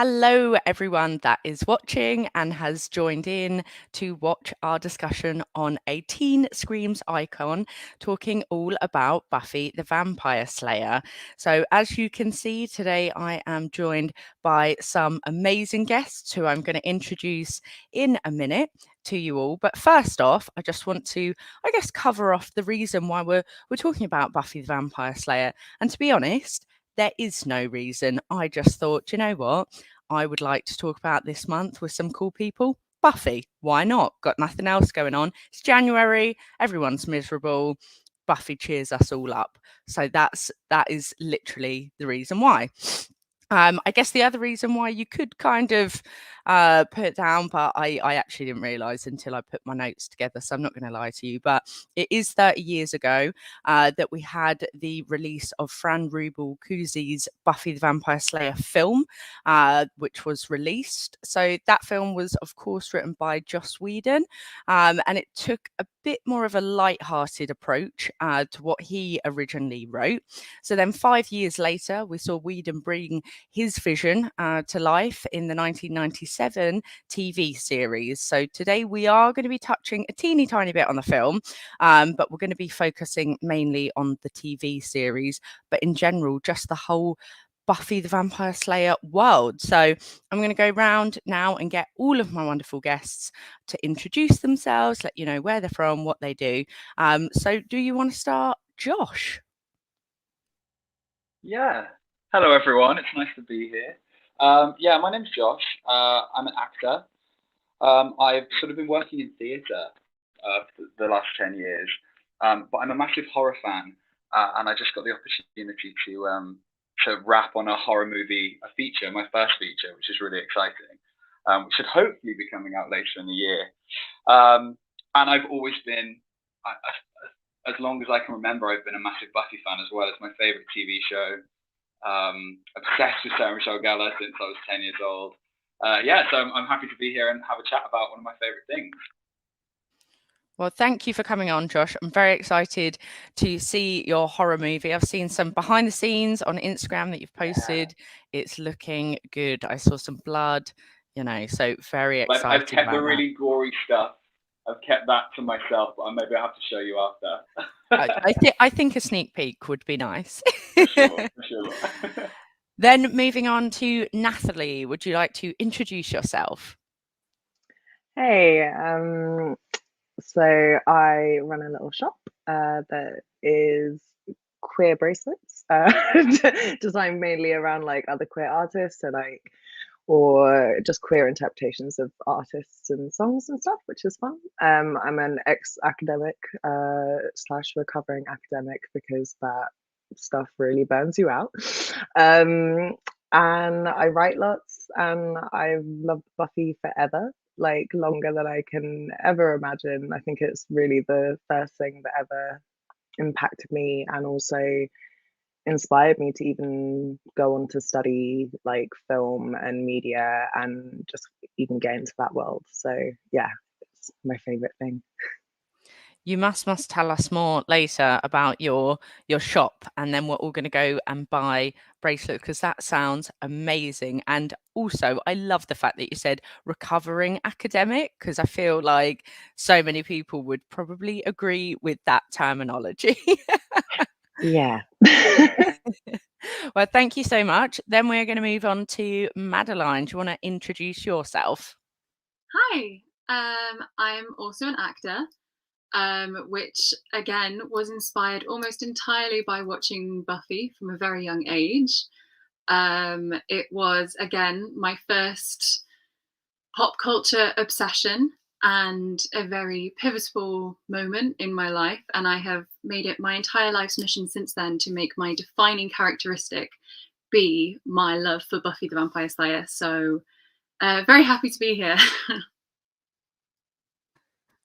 Hello, everyone that is watching and has joined in to watch our discussion on a teen Screams icon, talking all about Buffy the Vampire Slayer. So, as you can see, today I am joined by some amazing guests who I'm going to introduce in a minute to you all. But first off, I just want to, cover off the reason why we're talking about Buffy the Vampire Slayer. And to be honest, there is no reason. I just thought, you know what? I would like to talk about this month with some cool people. Buffy, why not? Got nothing else going on. It's January, everyone's miserable. Buffy cheers us all up. So that is literally the reason why. I guess the other reason why you could kind of put it down, but I actually didn't realise until I put my notes together, so I'm not going to lie to you, but it is 30 years ago that we had the release of Fran Rubel Kuzi's Buffy the Vampire Slayer film, which was released. So that film was, of course, written by Joss Whedon, and it took a bit more of a light-hearted approach to what he originally wrote. So then 5 years later, we saw Whedon bring his vision to life in the 1997 TV series. So today we are going to be touching a teeny tiny bit on the film, but we're going to be focusing mainly on the TV series, but in general, just the whole Buffy the Vampire Slayer world. So I'm going to go round now and get all of my wonderful guests to introduce themselves, let you know where they're from, what they do. So do you want to start, Josh? Yeah. Hello, everyone. It's nice to be here. My name's Josh. I'm an actor. I've sort of been working in theatre for the last 10 years, but I'm a massive horror fan, and I just got the opportunity to rap on a horror movie, a feature, my first feature, which is really exciting, which should hopefully be coming out later in the year. And I've always been, as long as I can remember, I've been a massive Buffy fan as well. It's my favorite TV show. Obsessed with Sarah Michelle Gellar since I was 10 years old. So I'm happy to be here and have a chat about one of my favorite things. Well, thank you for coming on, Josh. I'm very excited to see your horror movie. I've seen some behind the scenes on Instagram that you've posted. Yeah. It's looking good. I saw some blood, so very excited. I've kept the really gory stuff. I've kept that to myself, but maybe I'll have to show you after. I think a sneak peek would be nice. For sure. Then moving on to Natalie, would you like to introduce yourself? Hey, so I run a little shop that is queer bracelets, designed mainly around like other queer artists, or just queer interpretations of artists and songs and stuff, which is fun. I'm an ex-academic / recovering academic because that stuff really burns you out. And I write lots, and I've loved Buffy forever, like longer than I can ever imagine. I think it's really the first thing that ever impacted me and also inspired me to even go on to study like film and media and just even get into that world. So yeah, it's my favorite thing. You must tell us more later about your shop, and then we're all going to go and buy bracelets because that sounds amazing. And also, I love the fact that you said recovering academic, because I feel like so many people would probably agree with that terminology. Yeah. Well, thank you so much. Then we're going to move on to Madeline. Do you want to introduce yourself? Hi, I'm also an actor. Which again was inspired almost entirely by watching Buffy from a very young age. It was again my first pop culture obsession and a very pivotal moment in my life, and I have made it my entire life's mission since then to make my defining characteristic be my love for Buffy the Vampire Slayer. So very happy to be here.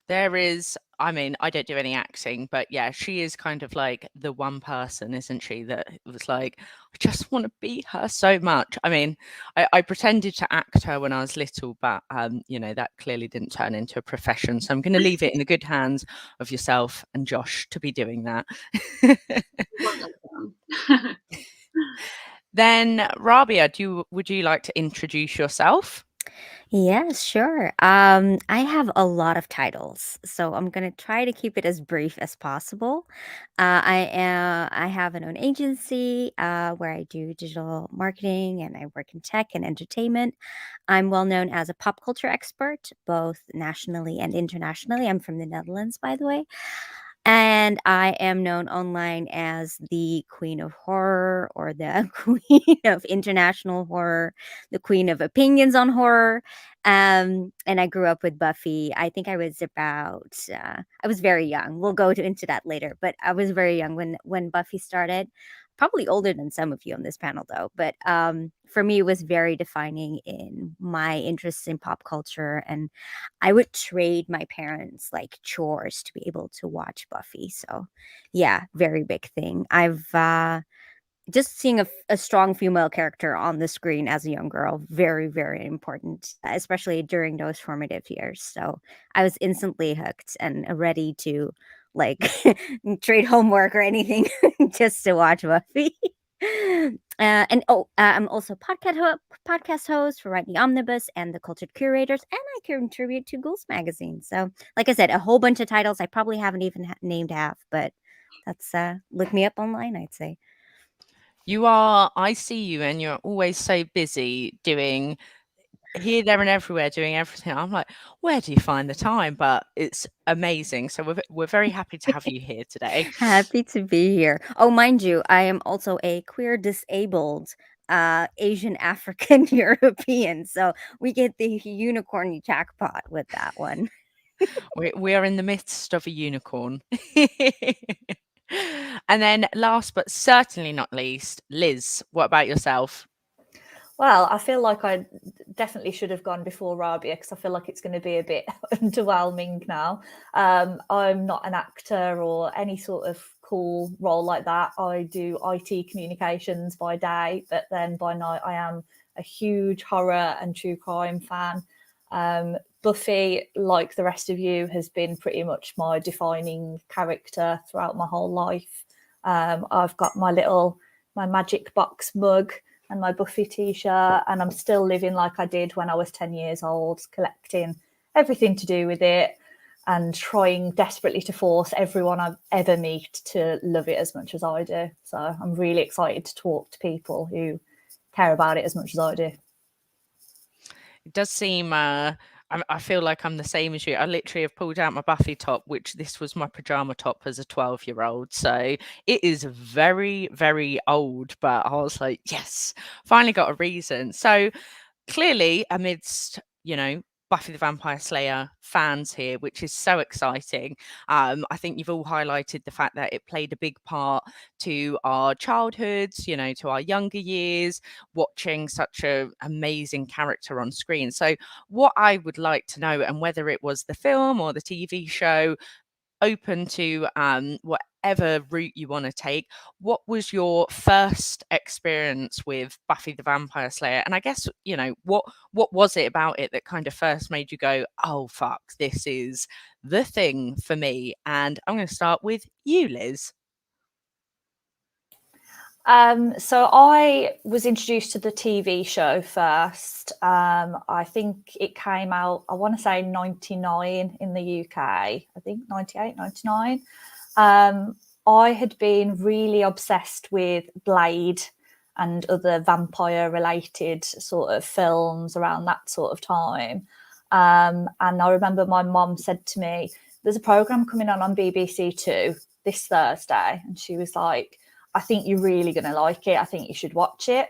There is, I don't do any acting, but yeah, she is kind of like the one person, isn't she, that was like, I just want to be her so much. I pretended to act her when I was little, but, that clearly didn't turn into a profession. So I'm going to leave it in the good hands of yourself and Josh to be doing that. Then, Rabia, would you like to introduce yourself? Yes, sure. I have a lot of titles, so I'm gonna try to keep it as brief as possible. I have an own agency where I do digital marketing and I work in tech and entertainment. I'm well known as a pop culture expert, both nationally and internationally. I'm from the Netherlands, by the way. And I am known online as the queen of horror or the queen of international horror, the queen of opinions on horror. And I grew up with Buffy. I think I was I was very young. We'll go into that later, but I was very young when Buffy started. Probably older than some of you on this panel, though. But for me, it was very defining in my interests in pop culture, and I would trade my parents like chores to be able to watch Buffy. So, yeah, very big thing. I've just seeing a strong female character on the screen as a young girl, very, very important, especially during those formative years. So, I was instantly hooked and ready to like trade homework or anything just to watch Buffy. I'm also podcast host for Write the Omnibus and the Cultured Curators, and I contribute to Ghouls Magazine. So, like I said, a whole bunch of titles I probably haven't even named half, but that's look me up online, I'd say. I see you, and you're always so busy doing here, there, and everywhere, doing everything. I'm like, where do you find the time? But it's amazing. So we're very happy to have you here today. Happy to be here. Oh, mind you, I am also a queer disabled Asian African European. So we get the unicorn jackpot with that one. We are in the midst of a unicorn. And then last but certainly not least, Liz, what about yourself? Well, I feel like I definitely should have gone before Rabia because I feel like it's going to be a bit underwhelming now. I'm not an actor or any sort of cool role like that. I do IT communications by day, but then by night I am a huge horror and true crime fan. Buffy, like the rest of you, has been pretty much my defining character throughout my whole life. I've got my magic box mug and my Buffy t-shirt, and I'm still living like I did when I was 10 years old, collecting everything to do with it and trying desperately to force everyone I ever meet to love it as much as I do. So I'm really excited to talk to people who care about it as much as I do. It does seem I feel like I'm the same as you. I literally have pulled out my Buffy top, which this was my pajama top as a 12-year-old. So it is very, very old, but I was like, yes, finally got a reason. So clearly amidst, Buffy the Vampire Slayer fans here, which is so exciting. I think you've all highlighted the fact that it played a big part to our childhoods, to our younger years, watching such an amazing character on screen. So what I would like to know, and whether it was the film or the TV show, open to whatever route you want to take, what was your first experience with Buffy the Vampire Slayer? And I guess, what was it about it that kind of first made you go, oh fuck, this is the thing for me? And I'm going to start with you, Liz. So I was introduced to the TV show first. I think it came out, I want to say 99 in the UK, I think 98, 99. I had been really obsessed with Blade and other vampire related sort of films around that sort of time. And I remember my mom said to me, there's a program coming on BBC Two this Thursday. And she was like, I think you're really going to like it. I think you should watch it.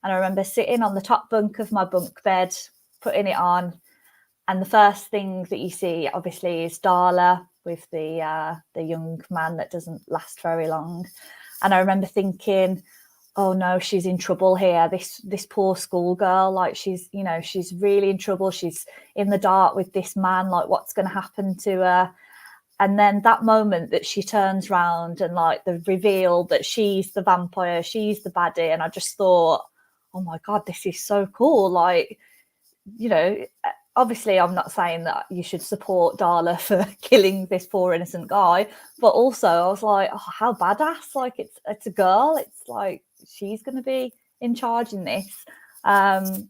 And I remember sitting on the top bunk of my bunk bed, putting it on. And the first thing that you see, obviously, is Darla with the young man that doesn't last very long. And I remember thinking, oh no, she's in trouble here. This poor schoolgirl, like she's really in trouble. She's in the dark with this man. Like, what's going to happen to her? And then that moment that she turns around and like the reveal that she's the vampire, she's the baddie. And I just thought, oh my God, this is so cool. Like, obviously I'm not saying that you should support Darla for killing this poor innocent guy, but also I was like, oh, how badass. Like it's a girl. It's like, she's going to be in charge in this. And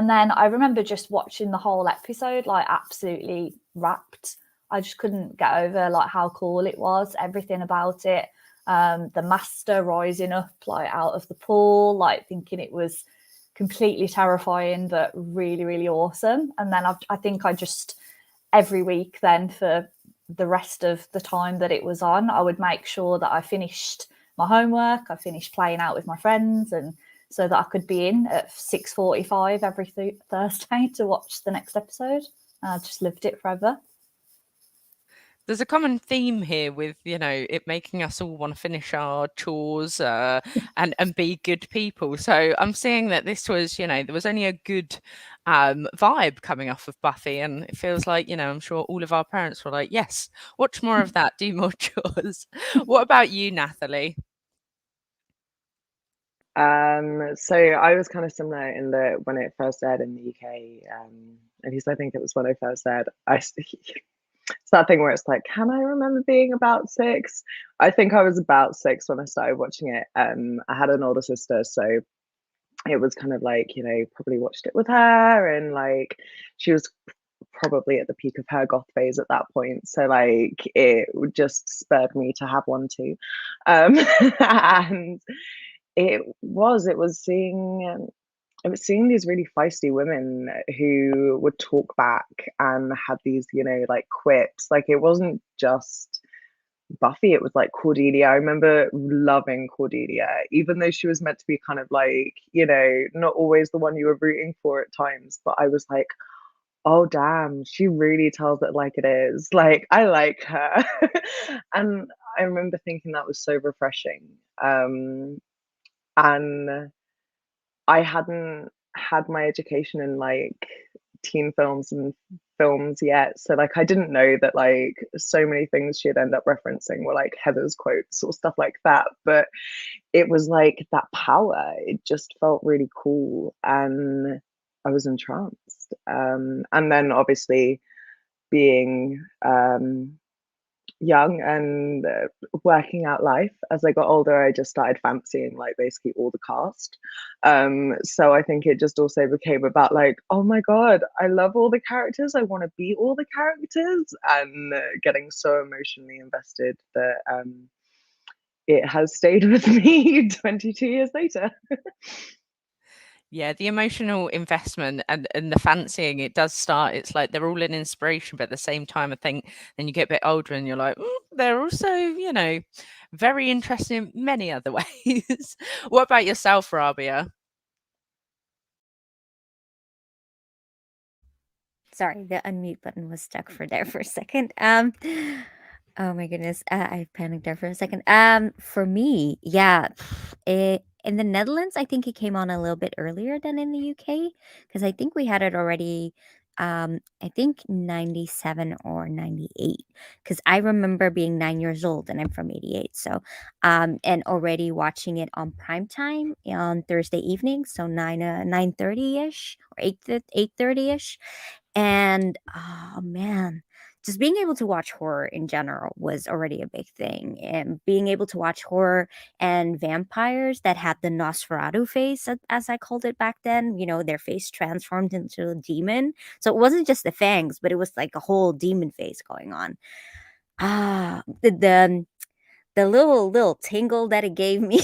then I remember just watching the whole episode, like absolutely wrapped. I just couldn't get over like how cool it was, everything about it. The master rising up like out of the pool, like thinking it was completely terrifying, but really, really awesome. And then I think I just every week then for the rest of the time that it was on, I would make sure that I finished my homework, I finished playing out with my friends, and so that I could be in at 6:45 every Thursday to watch the next episode. I just lived it forever. There's a common theme here with, it making us all want to finish our chores and be good people. So I'm seeing that this was, there was only a good vibe coming off of Buffy. And it feels like, I'm sure all of our parents were like, yes, watch more of that, do more chores. What about you, Nathalie? So I was kind of similar in that when it first aired in the UK, at least I think it was when I first aired, it's that thing where it's like, can I remember being about 6? I think I was about 6 when I started watching it. I had an older sister, so it was kind of like, probably watched it with her, and like she was probably at the peak of her goth phase at that point, so like it just spurred me to have one too. And it was seeing these really feisty women who would talk back and had these, like quips. Like it wasn't just Buffy, it was like Cordelia. I remember loving Cordelia, even though she was meant to be kind of like, not always the one you were rooting for at times. But I was like, oh damn, she really tells it like it is. Like I like her. And I remember thinking that was so refreshing. And I hadn't had my education in like teen films and films yet, so like I didn't know that like so many things she'd end up referencing were like Heather's quotes or stuff like that. But it was like that power, it just felt really cool, and I was entranced. And then obviously being young and working out life, as I got older, I just started fancying like basically all the cast. So I think it just also became about like, oh my god, I love all the characters, I want to be all the characters, and getting so emotionally invested that it has stayed with me 22 years later. Yeah, the emotional investment and the fancying, it does start. It's like they're all an inspiration, but at the same time, I think then you get a bit older and you're like, they're also, very interesting in many other ways. What about yourself, Rabia? Sorry, the unmute button was stuck for a second. Oh my goodness, I panicked there for a second. For me, yeah, in the Netherlands, I think it came on a little bit earlier than in the UK, because I think we had it already. I think 97 or 98, because I remember being 9 years old and I'm from 88. So, and already watching it on prime time on Thursday evening, so 9:30 ish or 8:30 ish. And oh man, just being able to watch horror in general was already a big thing. And being able to watch horror and vampires that had the Nosferatu face, as I called it back then, their face transformed into a demon. So it wasn't just the fangs, but it was like a whole demon face going on. The little tingle that it gave me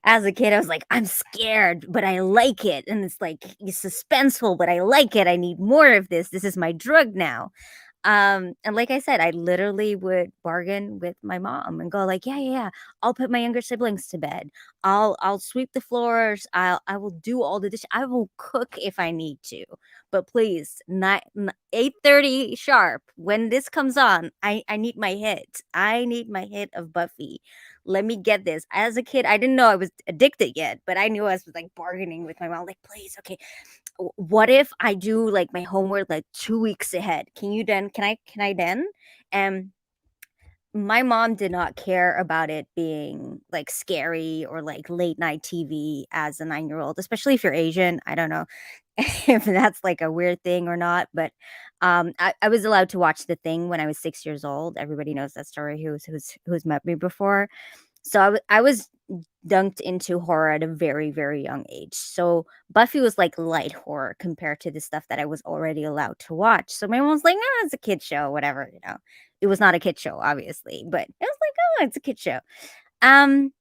as a kid, I was like, I'm scared, but I like it. And it's like, it's suspenseful, but I like it. I need more of this. This is my drug now. And like I said, I literally would bargain with my mom and go like, yeah, I'll put my younger siblings to bed. I'll sweep the floors. I will do all the dishes. I will cook if I need to. But please, 8:30 sharp, when this comes on, I need my hit. I need my hit of Buffy. Let me get this. As a kid, I didn't know I was addicted yet, but I knew I was like bargaining with my mom, like, please, okay, what if I do like my homework like 2 weeks ahead? Can I then? And my mom did not care about it being like scary or like late night TV as a 9-year-old, especially if you're Asian. I don't know if that's like a weird thing or not, but I was allowed to watch The Thing when I was 6 years old. Everybody knows that story who's met me before. So I was dunked into horror at a very, very young age. So Buffy was like light horror compared to the stuff that I was already allowed to watch. So my mom was like, "Ah, it's a kid show, whatever." It was not a kid show, obviously, but it was like, "Oh, it's a kid show." Um,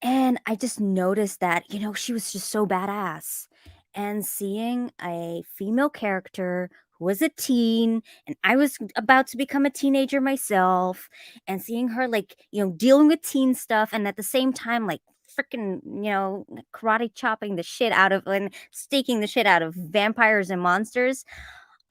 and I just noticed that, she was just so badass. And seeing a female character who was a teen, and I was about to become a teenager myself, and seeing her, like, dealing with teen stuff, and at the same time, like, freaking, karate chopping the shit out of and staking the shit out of vampires and monsters.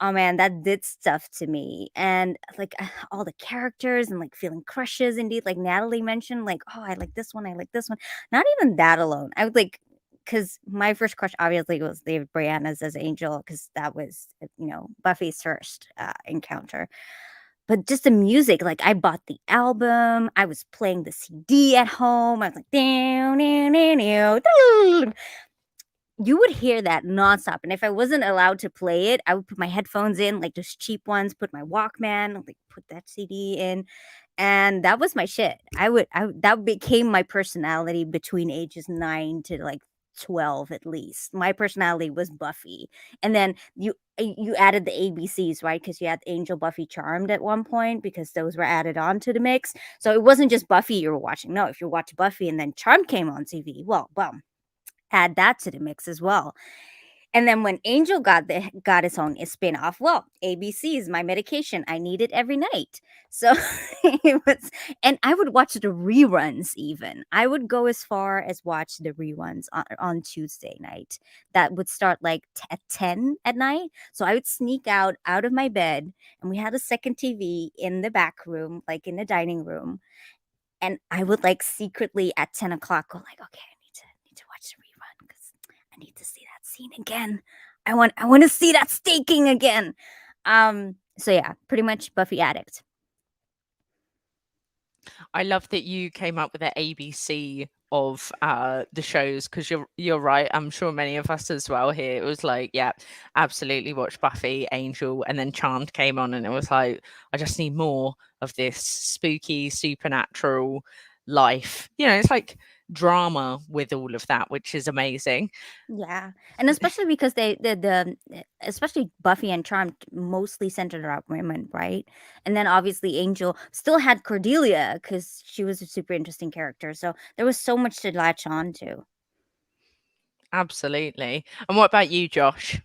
Oh man, that did stuff to me. And like all the characters and like feeling crushes, indeed, like Natalie mentioned, like, oh, I like this one, I like this one. Not even that alone. I would like, because my first crush obviously was David Brianna's as Angel, because that was, Buffy's first encounter. But just the music, like I bought the album, I was playing the CD at home. I was like, down, down, down, down, you would hear that nonstop. And if I wasn't allowed to play it, I would put my headphones in, like those cheap ones, put my Walkman, like put that CD in. And that was my shit. That became my personality between ages 9 to like 12 at least. My personality was Buffy. And then you added the ABCs, right? Because you had Angel, Buffy, Charmed at one point, because those were added on to the mix. So it wasn't just Buffy you were watching. No, if you watch Buffy and then Charmed came on TV, well, add that to the mix as well. And then when Angel got its own spin-off, well, ABC is my medication. I need it every night. So it was, and I would watch the reruns even. I would go as far as watch the reruns on Tuesday night. That would start like at 10 at night. So I would sneak out of my bed, and we had a second TV in the back room, like in the dining room. And I would like secretly at 10 o'clock go like, okay, I need to watch the rerun because I need to see that scene again. I want to see that staking again. So yeah, pretty much Buffy addict. I love that you came up with the ABC of the shows, because you're right. I'm sure many of us as well here. It was like, yeah, absolutely watch Buffy, Angel, and then Charmed came on, and it was like, I just need more of this spooky, supernatural life. It's like drama with all of that, which is amazing. Yeah, and especially because especially Buffy and Charmed mostly centered around women, right? And then obviously Angel still had Cordelia because she was a super interesting character. So there was so much to latch on to. Absolutely. And what about you, Josh?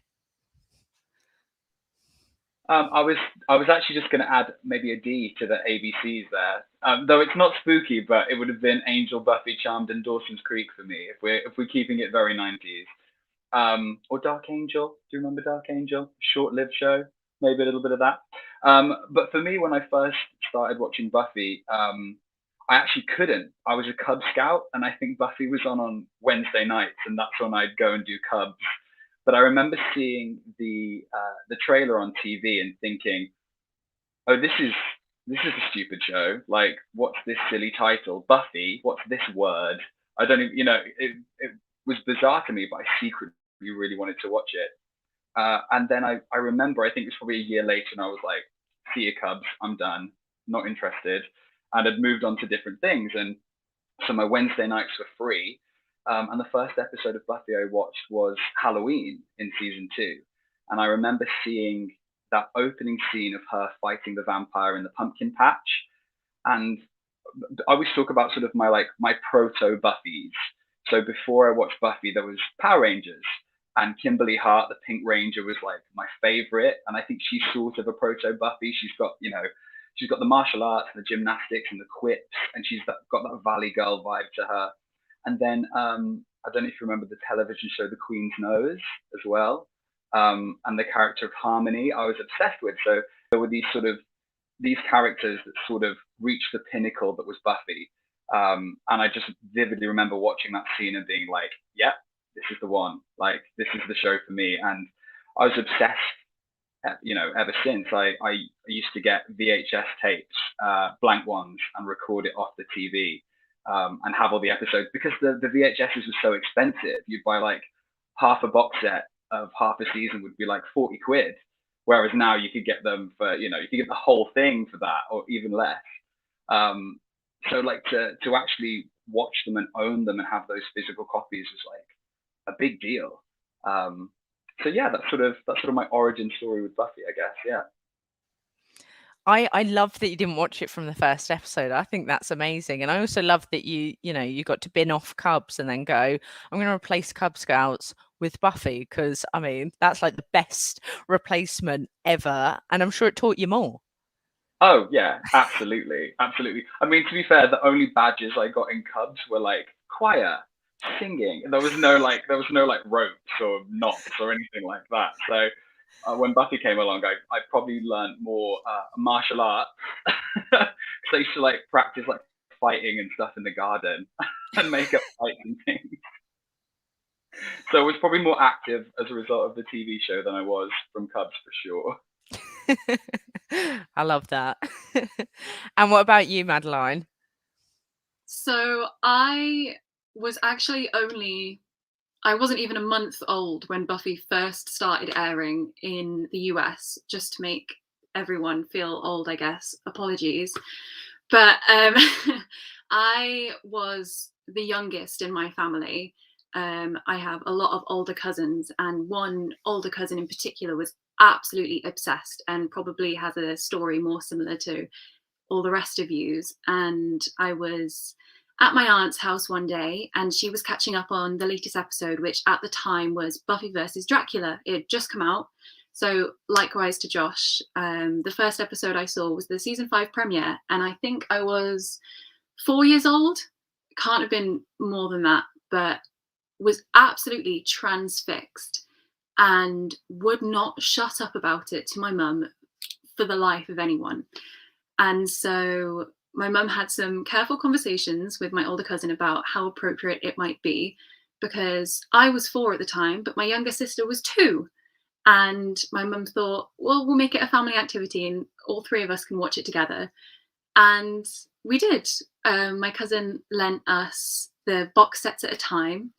I was actually just going to add maybe a D to the ABCs there. Though it's not spooky, but it would have been Angel, Buffy, Charmed, and Dawson's Creek for me if we're keeping it very 90s. Or Dark Angel. Do you remember Dark Angel? Short-lived show. Maybe a little bit of that. But for me, when I first started watching Buffy, I actually couldn't. I was a Cub Scout, and I think Buffy was on Wednesday nights, and that's when I'd go and do Cubs. But I remember seeing the trailer on TV and thinking, "Oh, this is a stupid show. Like, what's this silly title? Buffy? What's this word? I don't even. It was bizarre to me, but I secretly really wanted to watch it. And then I remember, I think it was probably a year later, and I was like, "See you, Cubs. I'm done. Not interested." And I'd moved on to different things, and so my Wednesday nights were free. And the first episode of Buffy I watched was Halloween in season 2. And I remember seeing that opening scene of her fighting the vampire in the pumpkin patch. And I always talk about sort of my proto Buffys. So before I watched Buffy, there was Power Rangers, and Kimberly Hart, the Pink Ranger, was like my favorite. And I think she's sort of a proto Buffy. She's got the martial arts, the gymnastics, and the quips, and she's got that Valley Girl vibe to her. And then I don't know if you remember the television show The Queen's Nose as well, and the character of Harmony I was obsessed with. So there were these characters that sort of reached the pinnacle that was Buffy. And I just vividly remember watching that scene and being like, "Yep, this is the one. Like, this is the show for me." And I was obsessed, ever since. I used to get VHS tapes, blank ones, and record it off the TV, and have all the episodes, because the VHSs were so expensive. You'd buy like half a box set of half a season would be like 40 quid. Whereas now you could get them for, you could get the whole thing for that or even less. So like to actually watch them and own them and have those physical copies is like a big deal. So yeah, that's sort of my origin story with Buffy, I guess. Yeah. I love that you didn't watch it from the first episode. I think that's amazing. And I also love that you got to bin off Cubs and then go, I'm going to replace Cub Scouts with Buffy, because I mean, that's like the best replacement ever. And I'm sure it taught you more. Oh yeah, absolutely. Absolutely. I mean, to be fair, the only badges I got in Cubs were like choir, singing. There was no like ropes or knots or anything like that. So when Buffy came along, I probably learned more martial arts. Because I used to like practice like fighting and stuff in the garden and make up fights and things. So I was probably more active as a result of the TV show than I was from Cubs, for sure. I love that. And what about you, Madeline? So I was actually I wasn't even a month old when Buffy first started airing in the US, just to make everyone feel old, I guess. Apologies. But I was the youngest in my family. I have a lot of older cousins, and one older cousin in particular was absolutely obsessed and probably has a story more similar to all the rest of yous. And I was at my aunt's house one day, and she was catching up on the latest episode, which at the time was Buffy versus Dracula. It had just come out. So likewise to Josh, the first episode I saw was the season 5 premiere, and I think I was 4 years old. Can't have been more than that, but was absolutely transfixed and would not shut up about it to my mum for the life of anyone. And so my mum had some careful conversations with my older cousin about how appropriate it might be, because I was 4 at the time, but my younger sister was 2. And my mum thought, well, we'll make it a family activity and all 3 of us can watch it together. And we did. My cousin lent us the box sets at a time.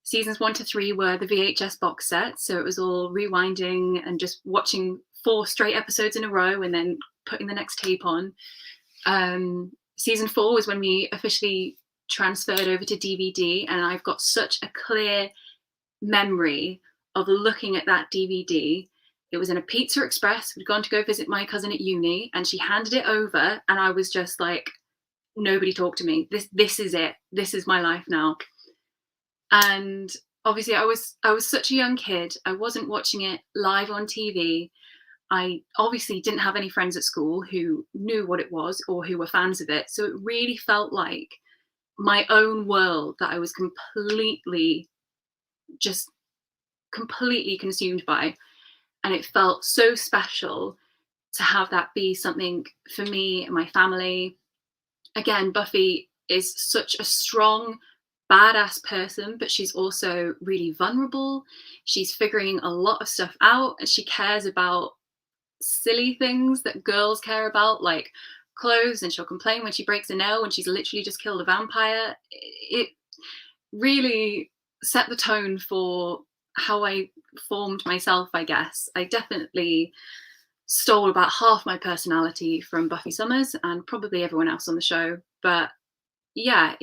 Seasons 1 to 3 were the VHS box set. So it was all rewinding and just watching 4 straight episodes in a row and then putting the next tape on. Season 4 was when we officially transferred over to DVD, and I've got such a clear memory of looking at that DVD. It was in a Pizza Express. We'd gone to go visit my cousin at uni, and she handed it over, and I was just like, nobody talk to me. This is it. This is my life now. And obviously I was such a young kid. I wasn't watching it live on TV. I obviously didn't have any friends at school who knew what it was or who were fans of it. So it really felt like my own world that I was completely consumed by. And it felt so special to have that be something for me and my family. Again, Buffy is such a strong, badass person, but she's also really vulnerable. She's figuring a lot of stuff out, and she cares about silly things that girls care about, like clothes, and she'll complain when she breaks a nail when she's literally just killed a vampire. It really set the tone for how I formed myself, I guess. I definitely stole about half my personality from Buffy Summers and probably everyone else on the show. But yeah,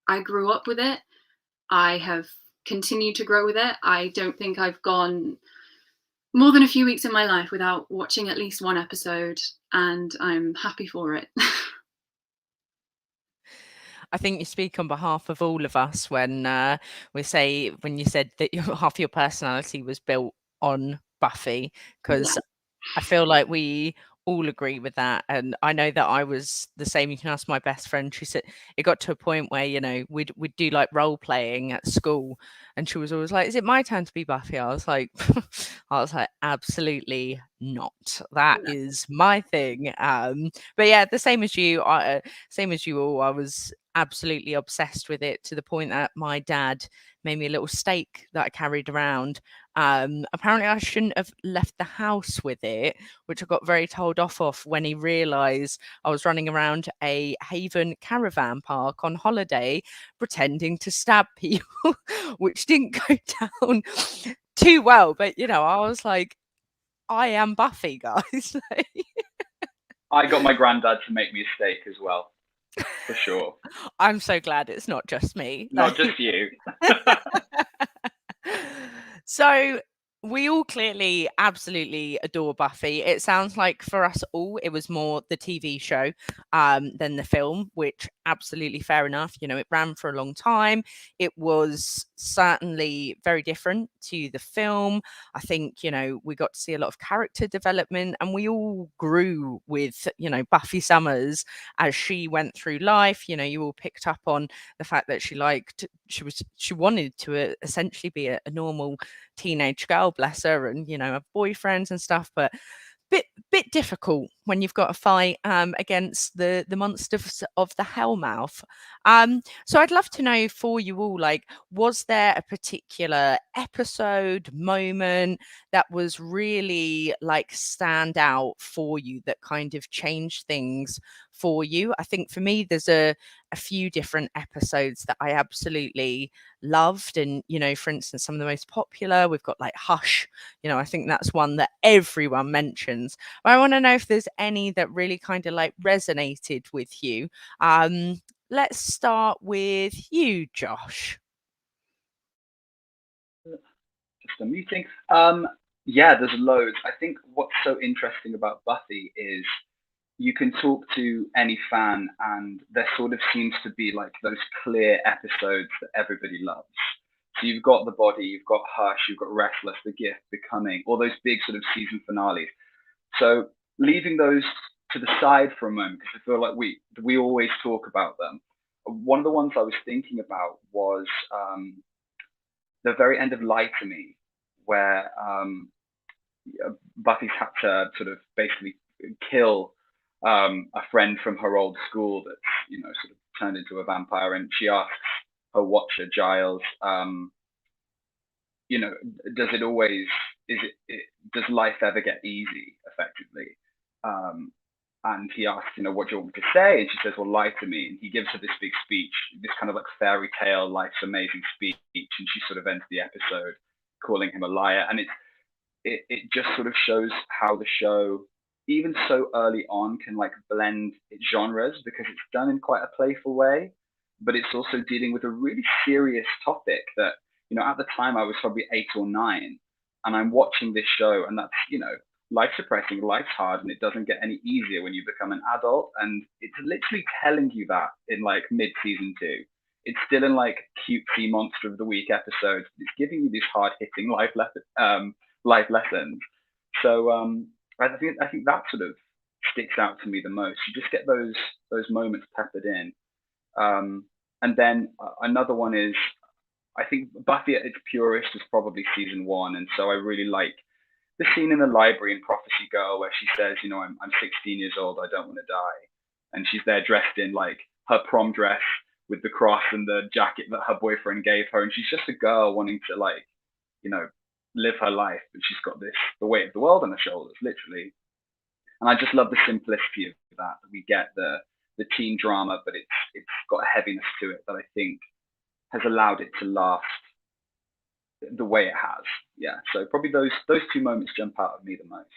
I grew up with it. I have continued to grow with it. I don't think I've gone more than a few weeks in my life without watching at least one episode, and I'm happy for it. I think you speak on behalf of all of us when you said that half your personality was built on Buffy, because I feel like we all agree with that. And I know that I was the same. You can ask my best friend. She said it got to a point where, we'd do like role playing at school, and she was always like, is it my turn to be Buffy? I was like, absolutely not. That is my thing. But yeah, the same as you all, I was absolutely obsessed with it, to the point that my dad made me a little stake that I carried around. Apparently I shouldn't have left the house with it, which I got very told off of when he realised I was running around a Haven caravan park on holiday pretending to stab people, which didn't go down too well. But I was like, I am Buffy, guys. I got my granddad to make me a steak as well. for sure. I'm so glad it's not just me. Not just you. So we all clearly absolutely adore Buffy. It sounds like for us all, it was more the TV show than the film, which absolutely fair enough. You know, it ran for a long time. It was certainly very different to the film. I think, you know, we got to see a lot of character development, and we all grew with, you know, Buffy Summers as she went through life. You know, you all picked up on the fact that she wanted to essentially be a normal teenage girl, bless her, and, you know, have boyfriends and stuff, but bit difficult when you've got to fight against the monsters of the Hellmouth. So I'd love to know for you all, like, was there a particular episode, moment that was really like stand out for you that kind of changed things for you? I think for me, there's a few different episodes that I absolutely loved, and, you know, for instance, some of the most popular, we've got like Hush. You know, I think that's one that everyone mentions. But I want to know if there's any that really kind of like resonated with you. Let's start with you, Josh. Just a meeting. Yeah, there's loads. I think what's so interesting about Buffy is you can talk to any fan, and there sort of seems to be like those clear episodes that everybody loves. So you've got The Body, you've got Hush, you've got Restless, The Gift, Becoming, all those big sort of season finales. So leaving those to the side for a moment, because I feel like we always talk about them. One of the ones I was thinking about was the very end of Lie to Me, where Buffy's had to sort of basically kill a friend from her old school that's, you know, sort of turned into a vampire, and she asks her watcher Giles, you know, does life ever get easy, effectively? And he asks, you know, what do you want me to say? And she says, well, lie to me. And he gives her this big speech, this kind of like fairy tale, life's amazing speech, and she sort of ends the episode calling him a liar. And it just sort of shows how the show, even so early on, can like blend its genres, because it's done in quite a playful way, but it's also dealing with a really serious topic that, you know, at the time I was probably 8 or 9, and I'm watching this show, and that's, you know, life's depressing, life's hard, and it doesn't get any easier when you become an adult. And it's literally telling you that in like mid season 2. It's still in like cutesy monster of the week episodes. It's giving you these hard hitting life lessons. So I think that sort of sticks out to me the most. You just get those moments peppered in. And then another one is, I think Buffy at its purest is probably season 1, and so I really like the scene in the library in Prophecy Girl where she says, you know, I'm 16 years old, I don't want to die, and she's there dressed in like her prom dress with the cross and the jacket that her boyfriend gave her, and she's just a girl wanting to, like, you know, live her life, but she's got the weight of the world on her shoulders, literally. And I just love the simplicity of that we get the teen drama, but it's got a heaviness to it that I think has allowed it to last the way it has. Yeah, so probably those 2 moments jump out at me the most.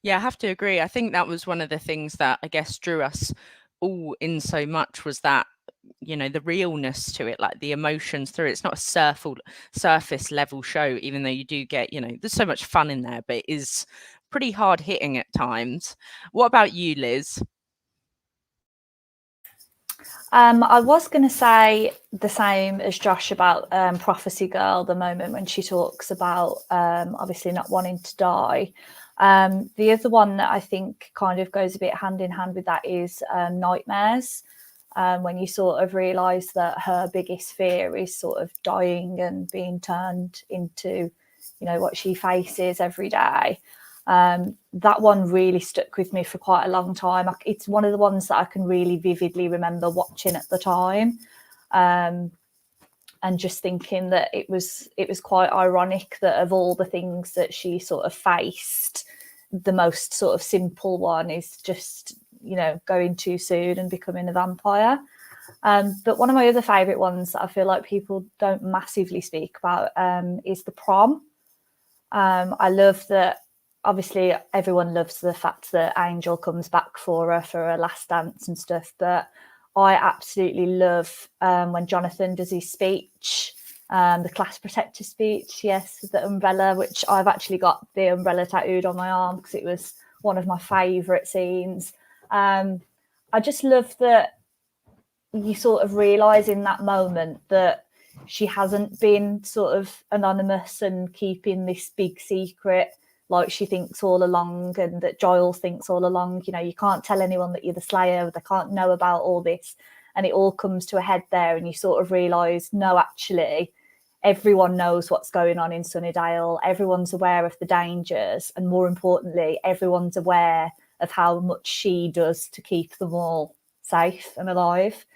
Yeah, I have to agree. I think that was one of the things that I guess drew us all in so much, was that, you know, the realness to it, like the emotions through it. It's not a surface level show, even though you do get, you know, there's so much fun in there, but it is pretty hard hitting at times. What about you, Liz? I was going to say the same as Josh about Prophecy Girl, the moment when she talks about obviously not wanting to die. The other one that I think kind of goes a bit hand in hand with that is Nightmares, when you sort of realise that her biggest fear is sort of dying and being turned into, you know, what she faces every day. That one really stuck with me for quite a long time. It's one of the ones that I can really vividly remember watching at the time, and just thinking that it was quite ironic that of all the things that she sort of faced, the most sort of simple one is just, you know, going too soon and becoming a vampire. But one of my other favourite ones that I feel like people don't massively speak about is the Prom. I love that obviously everyone loves the fact that Angel comes back for her for her last dance and stuff, but I absolutely love when Jonathan does his speech, the class protector speech, yes, with the umbrella, which I've actually got the umbrella tattooed on my arm because it was one of my favourite scenes. I just love that you sort of realise in that moment that she hasn't been sort of anonymous and keeping this big secret like she thinks all along, and that Giles thinks all along. You know, you can't tell anyone that you're the Slayer, they can't know about all this, and it all comes to a head there, and you sort of realise, no, actually everyone knows what's going on in Sunnydale, everyone's aware of the dangers, and more importantly, everyone's aware of how much she does to keep them all safe and alive.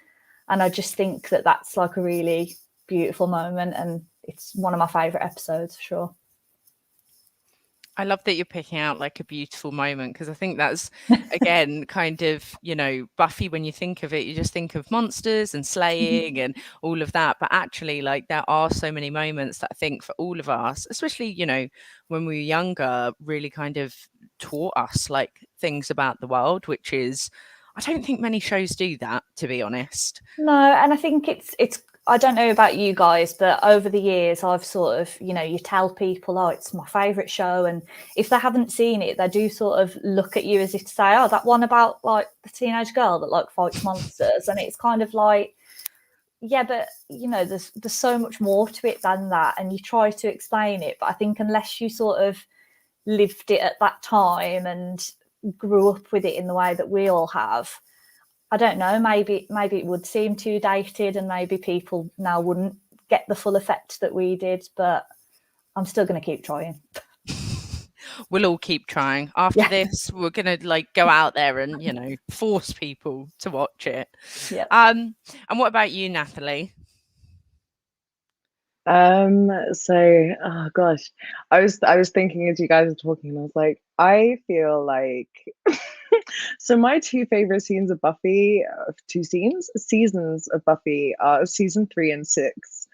And I just think that that's like a really beautiful moment, and it's one of my favourite episodes for sure. I love that you're picking out like a beautiful moment, because I think that's, again, kind of, you know, Buffy, when you think of it, you just think of monsters and slaying and all of that. But actually, like, there are so many moments that I think for all of us, especially, you know, when we were younger, really kind of taught us like things about the world, which is, I don't think many shows do that, to be honest. No, and I think it's I don't know about you guys, but over the years I've sort of, you know, you tell people, oh, it's my favourite show, and if they haven't seen it, they do sort of look at you as if to say, oh, that one about like the teenage girl that like fights monsters, and it's kind of like, yeah, but you know, there's so much more to it than that, and you try to explain it, but I think unless you sort of lived it at that time and grew up with it in the way that we all have, I don't know, maybe it would seem too dated, and maybe people now wouldn't get the full effect that we did, but I'm still going to keep trying. We'll all keep trying. After this, we're going to like go out there and, you know, force people to watch it. Yeah. And what about you, Natalie? So, oh gosh, I was thinking as you guys were talking, and I was like, I feel like so my two favorite scenes of Buffy, seasons of Buffy are season 3 and 6.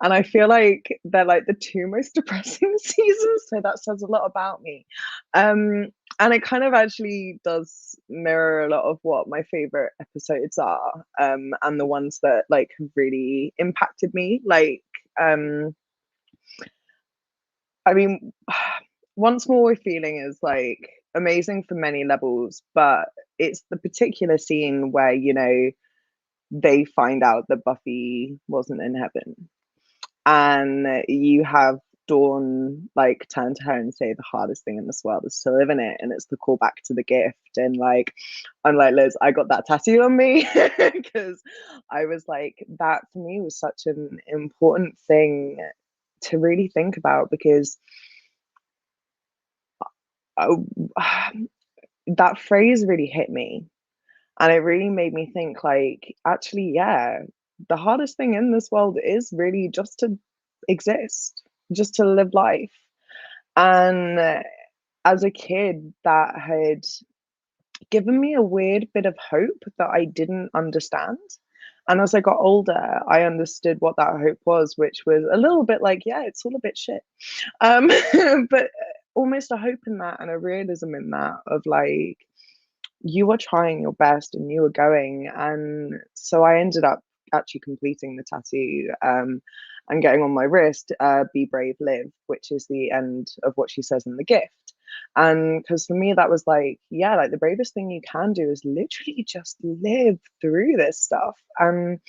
And I feel like they're like the two most depressing seasons, so that says a lot about me. And it kind of actually does mirror a lot of what my favorite episodes are, and the ones that like have really impacted me. Like, I mean, Once More We're Feeling is like amazing for many levels, but it's the particular scene where, you know, they find out that Buffy wasn't in heaven, and you have Dawn like turn to her and say the hardest thing in this world is to live in it, and it's the callback to the gift. And like, I'm like, Liz, I got that tattoo on me because I was like, that for me was such an important thing to really think about, because that phrase really hit me, and it really made me think like, actually, yeah, the hardest thing in this world is really just to exist, just to live life. And as a kid, that had given me a weird bit of hope that I didn't understand. And as I got older, I understood what that hope was, which was a little bit like, yeah, it's all a bit shit. But almost a hope in that and a realism in that of like, you were trying your best and you were going. And so I ended up actually completing the tattoo, and getting on my wrist, be brave, live, which is the end of what she says in the gift. And because for me that was like, yeah, like the bravest thing you can do is literally just live through this stuff. And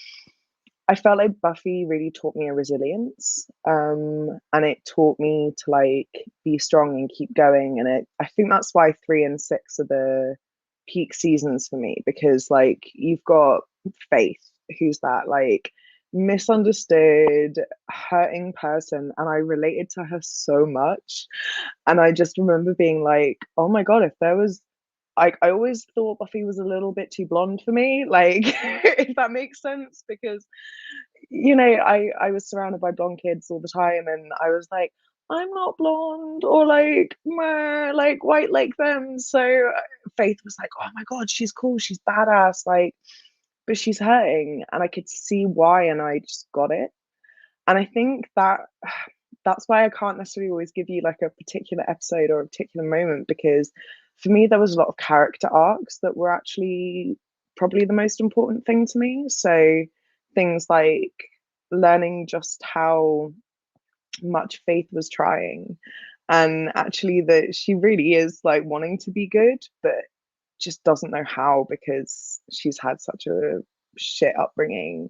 I felt like Buffy really taught me a resilience, and it taught me to like be strong and keep going. And I think that's why 3 and 6 are the peak seasons for me, because like you've got Faith, who's that like misunderstood, hurting person, and I related to her so much. And I just remember being like, oh my god, if there was, I always thought Buffy was a little bit too blonde for me, like if that makes sense, because you know, I was surrounded by blonde kids all the time, and I was like, I'm not blonde or like meh, like white like them. So Faith was like, oh my god, she's cool, she's badass, like, but she's hurting, and I could see why, and I just got it. And I think that that's why I can't necessarily always give you like a particular episode or a particular moment, because for me there was a lot of character arcs that were actually probably the most important thing to me. So things like learning just how much Faith was trying, and actually that she really is like wanting to be good but just doesn't know how because she's had such a shit upbringing.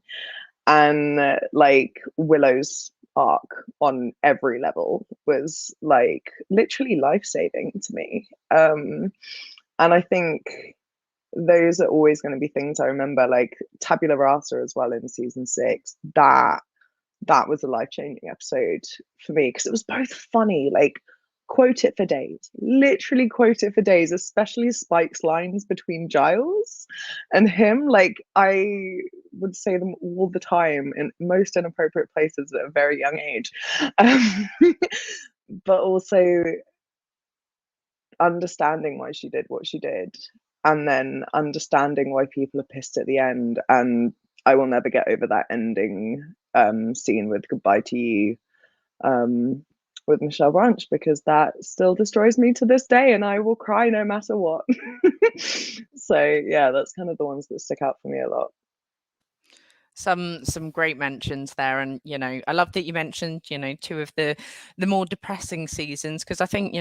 And like Willow's arc on every level was like literally life-saving to me. And I think those are always going to be things I remember, like Tabula Rasa as well in season 6. That was a life-changing episode for me because it was both funny, like quote it for days, literally quote it for days, especially Spike's lines between Giles and him. Like I would say them all the time in most inappropriate places at a very young age. But also understanding why she did what she did, and then understanding why people are pissed at the end. And I will never get over that ending scene with Goodbye to You with Michelle Branch, because that still destroys me to this day and I will cry no matter what. So yeah, that's kind of the ones that stick out for me a lot. Some great mentions there, and I love that you mentioned 2 of the more depressing seasons, because I think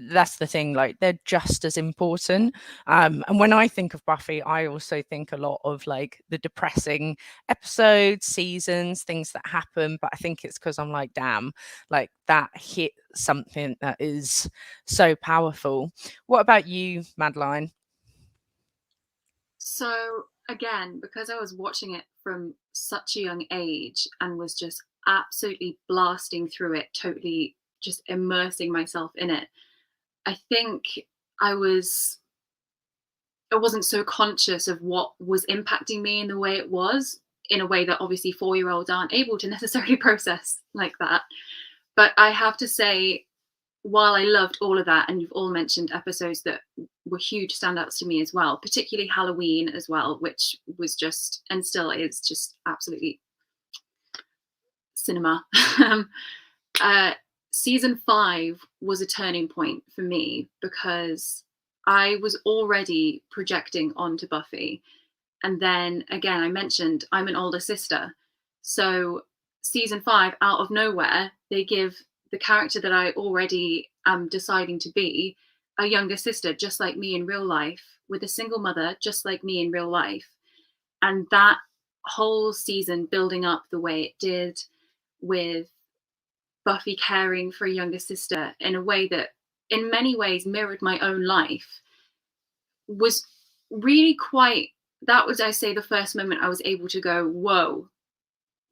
that's the thing, like they're just as important. And when I think of Buffy, I also think a lot of like the depressing episodes, seasons, things that happen, but I think it's because I'm like, damn, like that hit something that is so powerful. What about you, Madeline? So again, because I was watching it from such a young age and was just absolutely blasting through it, totally just immersing myself in it, I think I wasn't so conscious of what was impacting me in the way it was, in a way that obviously 4-year-olds aren't able to necessarily process like that. But I have to say, while I loved all of that, and you've all mentioned episodes that were huge standouts to me as well, particularly Halloween as well, which was just, and still is, just absolutely cinema. Season 5 was a turning point for me because I was already projecting onto Buffy. And then again, I mentioned I'm an older sister. So season 5, out of nowhere, they give the character that I already am deciding to be a younger sister, just like me in real life, with a single mother, just like me in real life. And that whole season building up the way it did, with Buffy caring for a younger sister in a way that in many ways mirrored my own life, was really quite, that was, I say, the first moment I was able to go, whoa,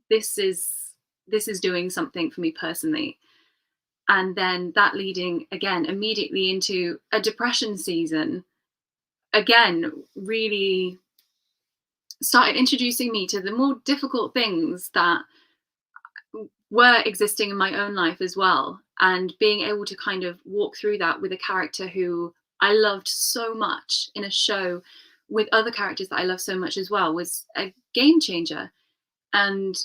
this is doing something for me personally. And then that leading again immediately into a depression season, again, really started introducing me to the more difficult things that were existing in my own life as well. And being able to kind of walk through that with a character who I loved so much in a show with other characters that I love so much as well was a game changer. And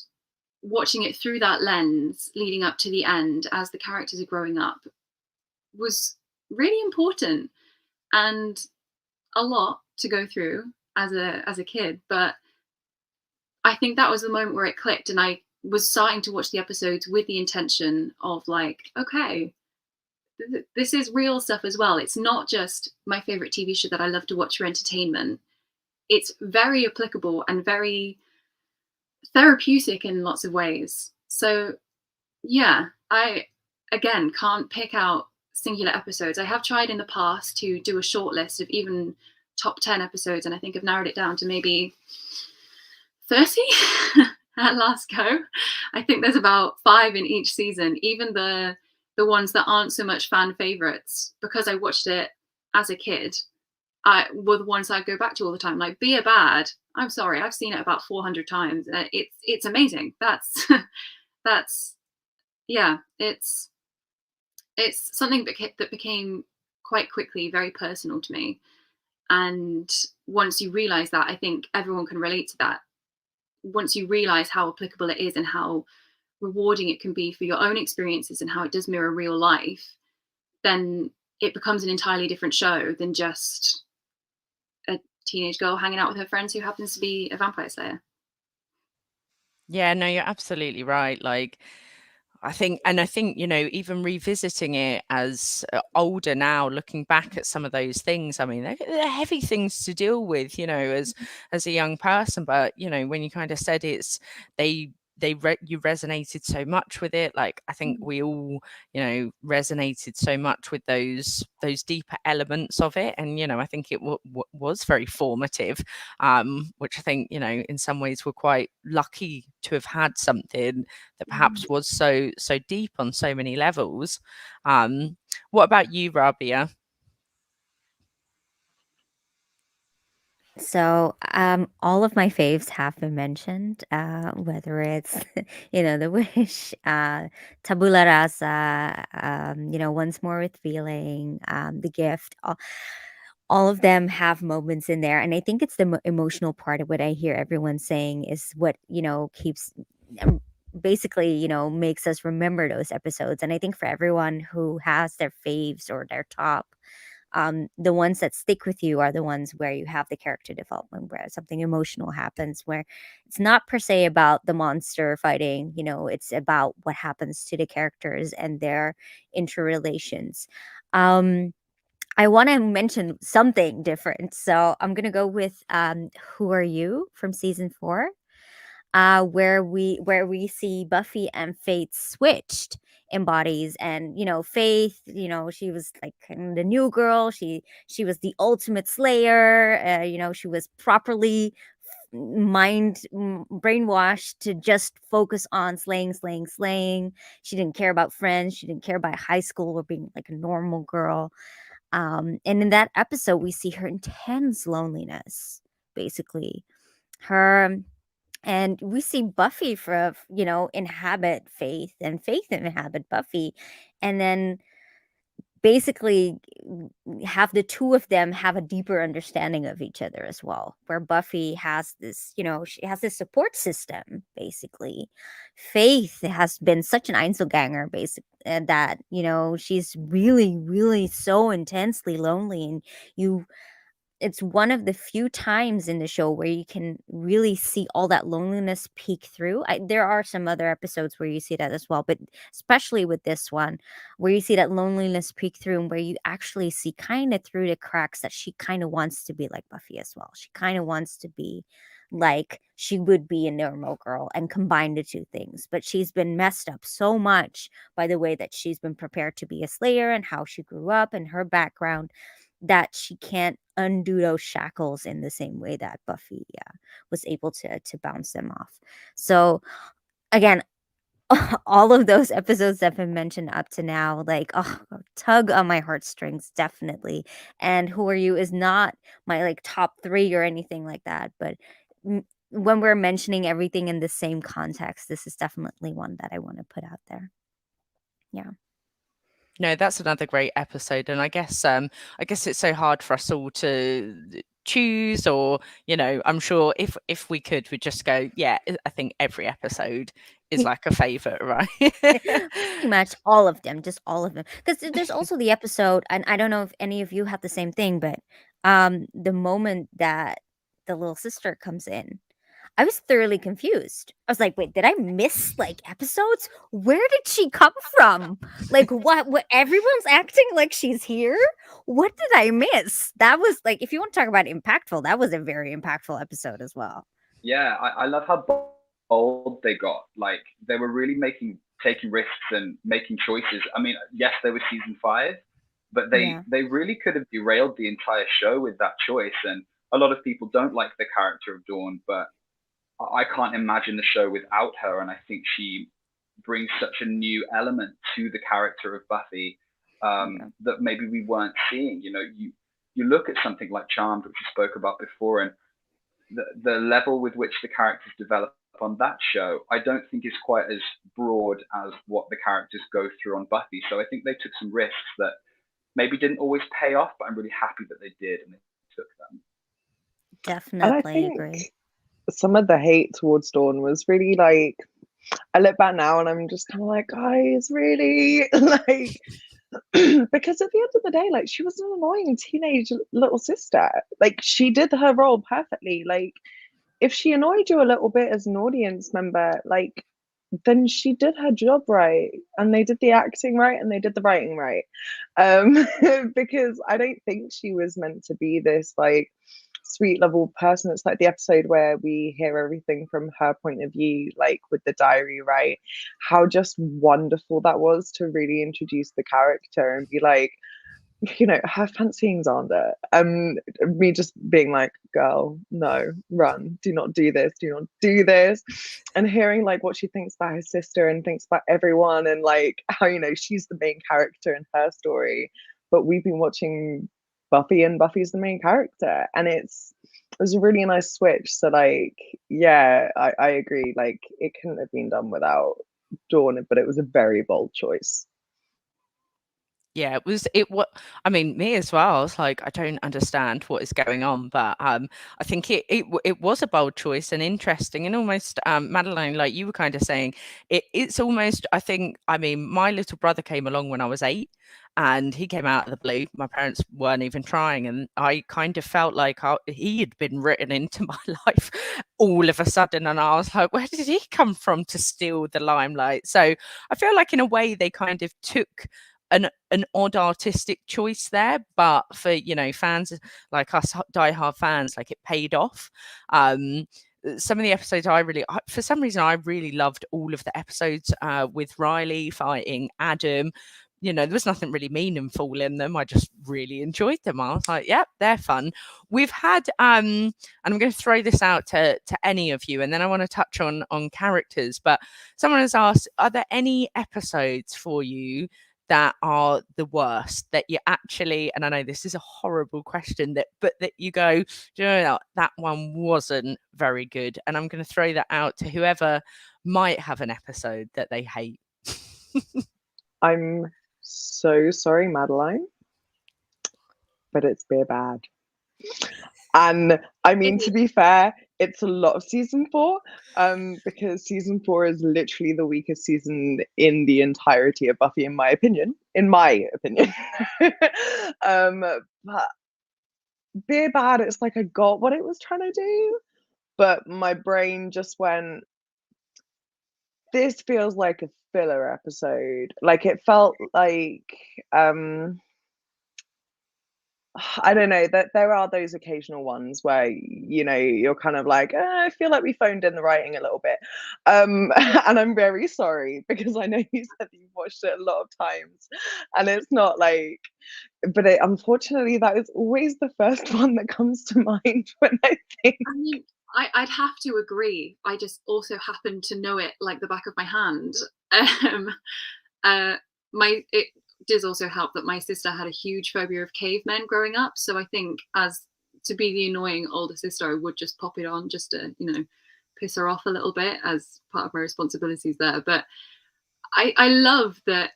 watching it through that lens leading up to the end as the characters are growing up was really important, and a lot to go through as a kid. But I think that was the moment where it clicked, and I was starting to watch the episodes with the intention of like, okay, this is real stuff as well. It's not just my favorite TV show that I love to watch for entertainment. It's very applicable and very therapeutic in lots of ways. So yeah, I again can't pick out singular episodes. I have tried in the past to do a short list of even top 10 episodes, and I think I've narrowed it down to maybe 30 at last go. I think there's about 5 in each season, even the ones that aren't so much fan favorites, because I watched it as a kid, were the ones I go back to all the time. Like Be a Bad, I'm sorry, I've seen it about 400 times. It's amazing. That's yeah, it's something that became quite quickly very personal to me. And once you realize that, I think everyone can relate to that. Once you realize how applicable it is and how rewarding it can be for your own experiences and how it does mirror real life, then it becomes an entirely different show than just a teenage girl hanging out with her friends who happens to be a vampire slayer. Yeah, no, you're absolutely right. Like, I think, even revisiting it as older now, looking back at some of those things, I mean, they're heavy things to deal with, as a young person. But, when you kind of said you resonated so much with it. Like, I think we all, resonated so much with those deeper elements of it. And, I think it was very formative, which I think, in some ways we're quite lucky to have had something that perhaps was so deep on so many levels. What about you, Rabia? So, all of my faves have been mentioned, whether it's, The Wish, Tabula Rasa, Once More with Feeling, The Gift. All of them have moments in there. And I think it's the emotional part of what I hear everyone saying is what, keeps basically, makes us remember those episodes. And I think for everyone who has their faves or their top, the ones that stick with you are the ones where you have the character development, where something emotional happens, where it's not per se about the monster fighting, it's about what happens to the characters and their interrelations. I want to mention something different, so I'm gonna go with Who Are You from season 4, where we see Buffy and Faith switched in bodies. And Faith, she was like kind of the new girl. She was the ultimate slayer. She was properly brainwashed to just focus on slaying. She didn't care about friends. She didn't care about high school or being like a normal girl. And in that episode, we see her intense loneliness, basically. And we see Buffy inhabit Faith, and Faith inhabit Buffy. And then basically have the two of them have a deeper understanding of each other as well, where Buffy has this, she has this support system, basically. Faith has been such an Einzelganger, basically, that, she's really, really so intensely lonely. And it's one of the few times in the show where you can really see all that loneliness peek through. There are some other episodes where you see that as well, but especially with this one, where you see that loneliness peek through, and where you actually see kind of through the cracks that she kind of wants to be like Buffy as well. She kind of wants to be like she would be a normal girl and combine the two things. But she's been messed up so much by the way that she's been prepared to be a Slayer and how she grew up and her background, that she can't undo those shackles in the same way that Buffy was able to bounce them off. So again, all of those episodes that have been mentioned up to now, like, tug on my heartstrings, definitely. And Who Are You is not my like top 3 or anything like that, but when we're mentioning everything in the same context, this is definitely one that I want to put out there. Yeah. No, that's another great episode. And I guess it's so hard for us all to choose, or I'm sure if we could, we'd just go, yeah, I think every episode is like a favorite, right? Pretty much all of them, just all of them. Because there's also the episode, and I don't know if any of you have the same thing, but the moment that the little sister comes in, I was thoroughly confused. I was like, wait, did I miss like episodes? Where did she come from? Like, what everyone's acting like she's here? What did I miss? That was like, if you want to talk about impactful, that was a very impactful episode as well. Yeah, I love how bold they got. Like, they were really taking risks and making choices. I mean, yes, they were season 5, but they really could have derailed the entire show with that choice. And a lot of people don't like the character of Dawn, but I can't imagine the show without her. And I think she brings such a new element to the character of Buffy that maybe we weren't seeing. You look at something like Charmed, which we spoke about before, and the level with which the characters develop on that show, I don't think is quite as broad as what the characters go through on Buffy. So I think they took some risks that maybe didn't always pay off, but I'm really happy that they did and they took them. Definitely agree. Some of the hate towards Dawn was really like, I look back now and I'm just kind of like, guys, really? Like, because at the end of the day, like, she was an annoying teenage little sister. Like, she did her role perfectly. Like, if she annoyed you a little bit as an audience member, like, then she did her job right, and they did the acting right, and they did the writing right. Because I don't think she was meant to be this like sweet level person. It's like the episode where we hear everything from her point of view, like with the diary, right? How just wonderful that was to really introduce the character and be like, her fancyings aren't it. Me just being like, girl, no, run, do not do this, do not do this. And hearing like what she thinks about her sister and thinks about everyone, and like how, she's the main character in her story, but we've been watching Buffy and Buffy's the main character, and it was a really nice switch. So like, yeah, I agree, like it couldn't have been done without Dawn, but it was a very bold choice. Yeah, what I mean, me as well. I was like, I don't understand what is going on, but I think it was a bold choice and interesting, and almost Madeline, like you were kind of saying, it's almost, I mean, my little brother came along when I was 8, and he came out of the blue. My parents weren't even trying, and I kind of felt like he had been written into my life all of a sudden, and I was like, where did he come from to steal the limelight? So I feel like in a way they kind of took an odd artistic choice there, but for fans like us, diehard fans, like it paid off. Some of the episodes for some reason I really loved all of the episodes with Riley fighting Adam. There was nothing really meaningful in them. I just really enjoyed them. I was like, yep, they're fun. We've had and I'm going to throw this out to any of you, and then I want to touch on characters. But someone has asked, are there any episodes for you that are the worst, that you actually, and I know this is a horrible question, but that you go, that one wasn't very good? And I'm going to throw that out to whoever might have an episode that they hate. I'm so sorry, Madeline, but it's Beer Bad. And I mean, to be fair, it's a lot of season 4, because season 4 is literally the weakest season in the entirety of Buffy, in my opinion. But Beer Bad, it's like I got what it was trying to do, but my brain just went, this feels like a filler episode. Like it felt like I don't know, that there are those occasional ones where you're kind of like, I feel like we phoned in the writing a little bit, and I'm very sorry, because I know you said you've watched it a lot of times, and it's not like, but unfortunately that is always the first one that comes to mind when I think. I mean, I'd have to agree. I just also happen to know it like the back of my hand. It does also help that my sister had a huge phobia of cavemen growing up, so I think as to be the annoying older sister, I would just pop it on just to piss her off a little bit as part of my responsibilities there. But I love that.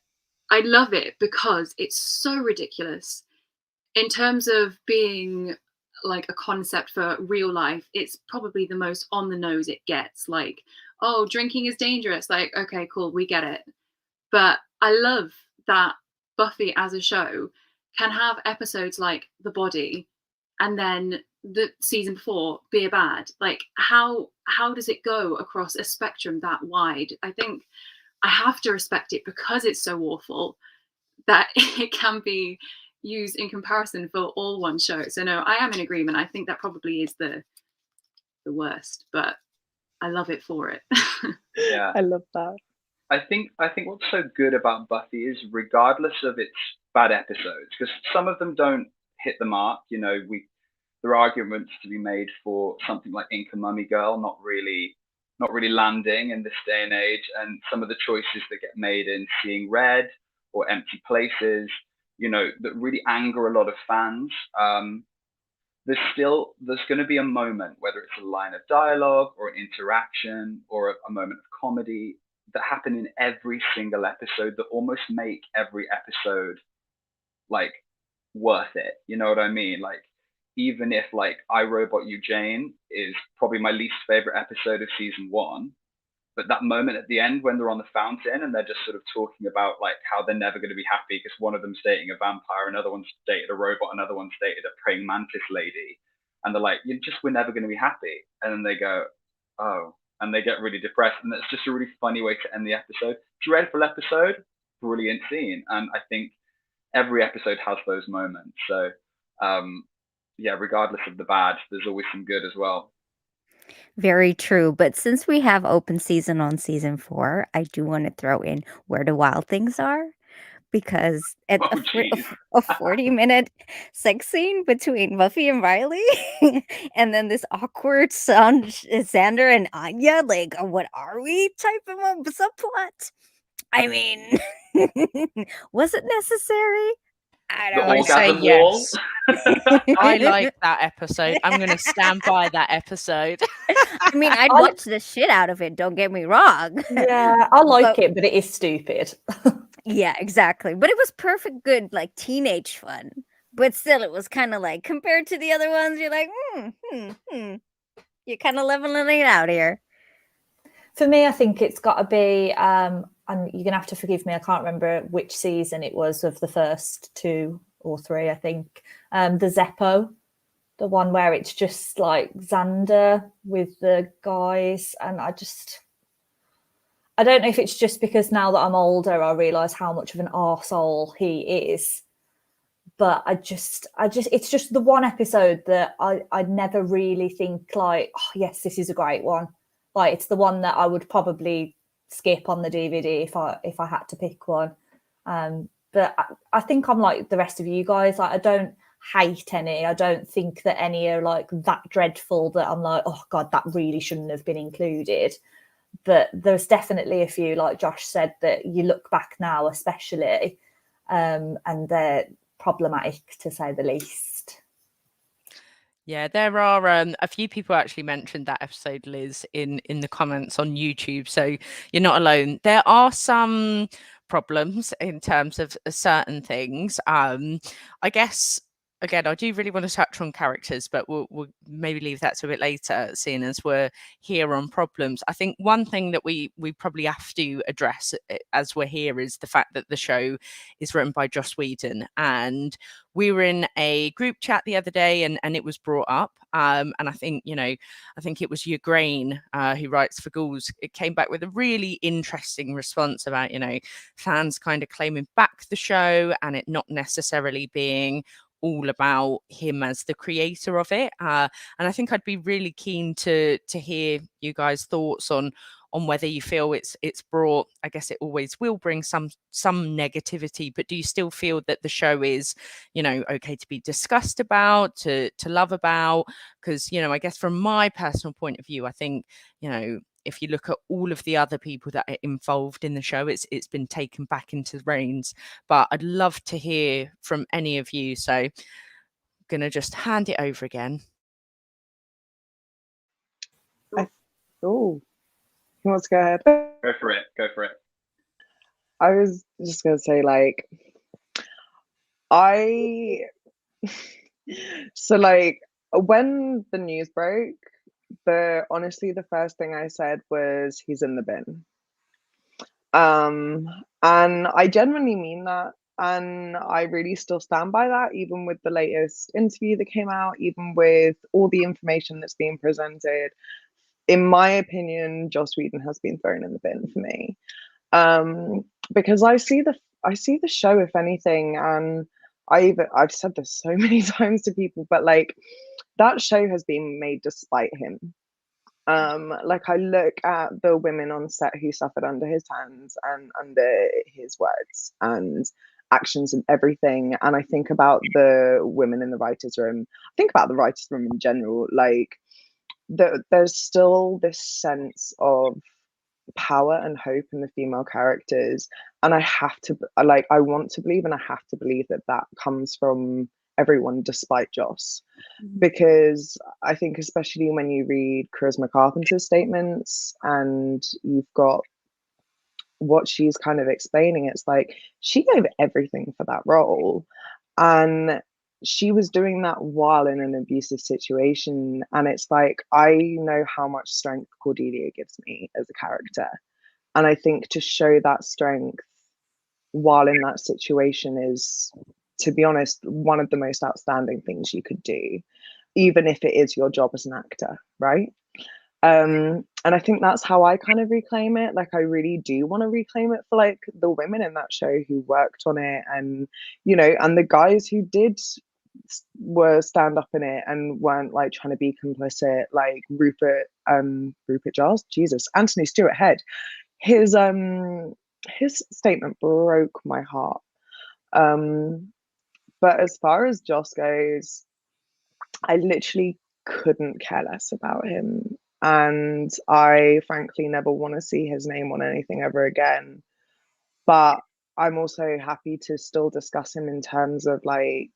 I love it because it's so ridiculous in terms of being like a concept for real life. It's probably the most on the nose it gets. Like, oh, drinking is dangerous. Like, okay, cool, we get it. But I love that Buffy as a show can have episodes like The Body, and then the season before Beer Bad. Like, how does it go across a spectrum that wide? I think I have to respect it because it's so awful that it can be used in comparison for all one show. So no, I am in agreement. I think that probably is the worst, but I love it for it. Yeah, I love that. I think what's so good about Buffy is, regardless of its bad episodes, because some of them don't hit the mark. There are arguments to be made for something like Inca Mummy Girl not really landing in this day and age, and some of the choices that get made in Seeing Red or Empty Places, that really anger a lot of fans. There's going to be a moment, whether it's a line of dialogue or an interaction or a moment of comedy, that happen in every single episode that almost make every episode like worth it. You know what I mean? Like, even if like I, Robot You, Jane is probably my least favorite episode of season 1, But that moment at the end when they're on the fountain and they're just sort of talking about like how they're never going to be happy because one of them's dating a vampire, another one's dated a robot, another one's dated a praying mantis lady, and they're like, we're never going to be happy. And then they go, oh, and they get really depressed. And that's just a really funny way to end the episode. Dreadful episode, brilliant scene. And I think every episode has those moments. So yeah, regardless of the bad, there's always some good as well. Very true. But since we have open season on season 4, I do want to throw in Where the Wild Things Are, because at Oh, a 40-minute sex scene between Buffy and Riley, and then this awkward Xander and Anya, like, what are we type of a subplot? I mean, was it necessary? I The don't I know. say orgasm wall. yes. I like that episode. I'm going to stand by that episode. I mean, I'd watch the shit out of it, don't get me wrong. Yeah, I like it, but it is stupid. Yeah, exactly. But it was perfect good, like, teenage fun. But still, it was kind of like, compared to the other ones, you're like, you're kind of leveling it out here. For me, I think it's got to be, and you're going to have to forgive me, I can't remember which season it was of the first 2 or 3, I think. The Zeppo, the one where it's just like Xander with the guys. And I don't know if it's just because now that I'm older, I realise how much of an arsehole he is. But I just, it's just the one episode that I never really think like, oh, yes, this is a great one. Like, it's the one that I would probably skip on the DVD if I had to pick one. But I think I'm like the rest of you guys. Like, I don't hate any. I don't think that any are like that dreadful that I'm like, oh God, that really shouldn't have been included. But there's definitely a few, like Josh said, that you look back now, especially, and they're problematic to say the least. Yeah, there are a few people actually mentioned that episode, Liz, in the comments on YouTube. So you're not alone. There are some problems in terms of certain things. I guess, again, I do really want to touch on characters, but we'll maybe leave that to a bit later, seeing as we're here on problems. I think one thing that we probably have to address as we're here is the fact that the show is written by Joss Whedon. And we were in a group chat the other day and it was brought up. And I think, I think it was Ugrain who writes for Ghouls. It came back with a really interesting response about, fans kind of claiming back the show and it not necessarily being all about him as the creator of it. And I think I'd be really keen to hear you guys' thoughts on whether you feel it's brought, I guess it always will bring some negativity, but do you still feel that the show is, okay to be discussed about, to love about? Because, I guess from my personal point of view, I think, if you look at all of the other people that are involved in the show, it's been taken back into the reins. But I'd love to hear from any of you. So I'm going to just hand it over again. Oh, who wants to go ahead? Go for it. I was just going to say, like, so, like, when the news broke, honestly, the first thing I said was, he's in the bin. And I genuinely mean that. And I really still stand by that, even with the latest interview that came out, even with all the information that's being presented. In my opinion, Joss Whedon has been thrown in the bin for me. Because I see the show, if anything, and I've said this so many times to people, but like, that show has been made despite him. Like, I look at the women on set who suffered under his hands and under his words and actions and everything, and I think about the women in the writers' room. I think about the writers' room in general. Like, there's still this sense of power and hope in the female characters, and I want to believe, and I have to believe that comes from everyone despite Joss. Because I think, especially when you read Charisma Carpenter's statements and you've got what she's kind of explaining, it's like she gave everything for that role. And she was doing that while in an abusive situation, and it's like, I know how much strength Cordelia gives me as a character, and I think to show that strength while in that situation is, to be honest, one of the most outstanding things you could do, even if it is your job as an actor, right? And I think that's how I kind of reclaim it. Like, I really do want to reclaim it for like the women in that show who worked on it, and and the guys who did were stand up in it and weren't like trying to be complicit, like Rupert Giles, Jesus, Anthony Stewart Head. His statement broke my heart. But as far as Joss goes, I literally couldn't care less about him. And I frankly never want to see his name on anything ever again. But I'm also happy to still discuss him in terms of like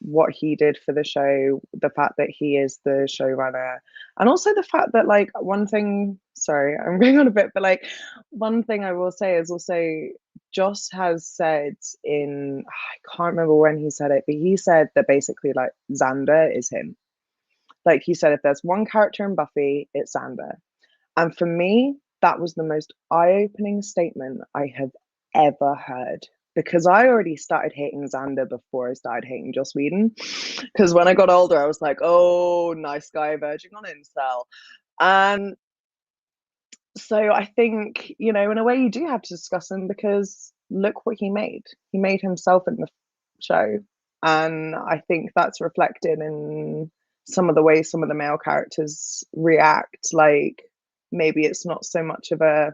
what he did for the show, the fact that he is the showrunner, and also the fact that like one thing, sorry, I'm going on a bit, but like one thing I will say is also Joss has said I can't remember when he said it, but he said that basically like Xander is him. Like he said, if there's one character in Buffy, it's Xander. And for me, that was the most eye-opening statement I have ever heard, because I already started hating Xander before I started hating Joss Whedon. Because when I got older, I was like, oh, nice guy verging on incel. And so I think, in a way you do have to discuss him, because look what he made. He made himself in the show. And I think that's reflected in some of the ways some of the male characters react. Like, maybe it's not so much of a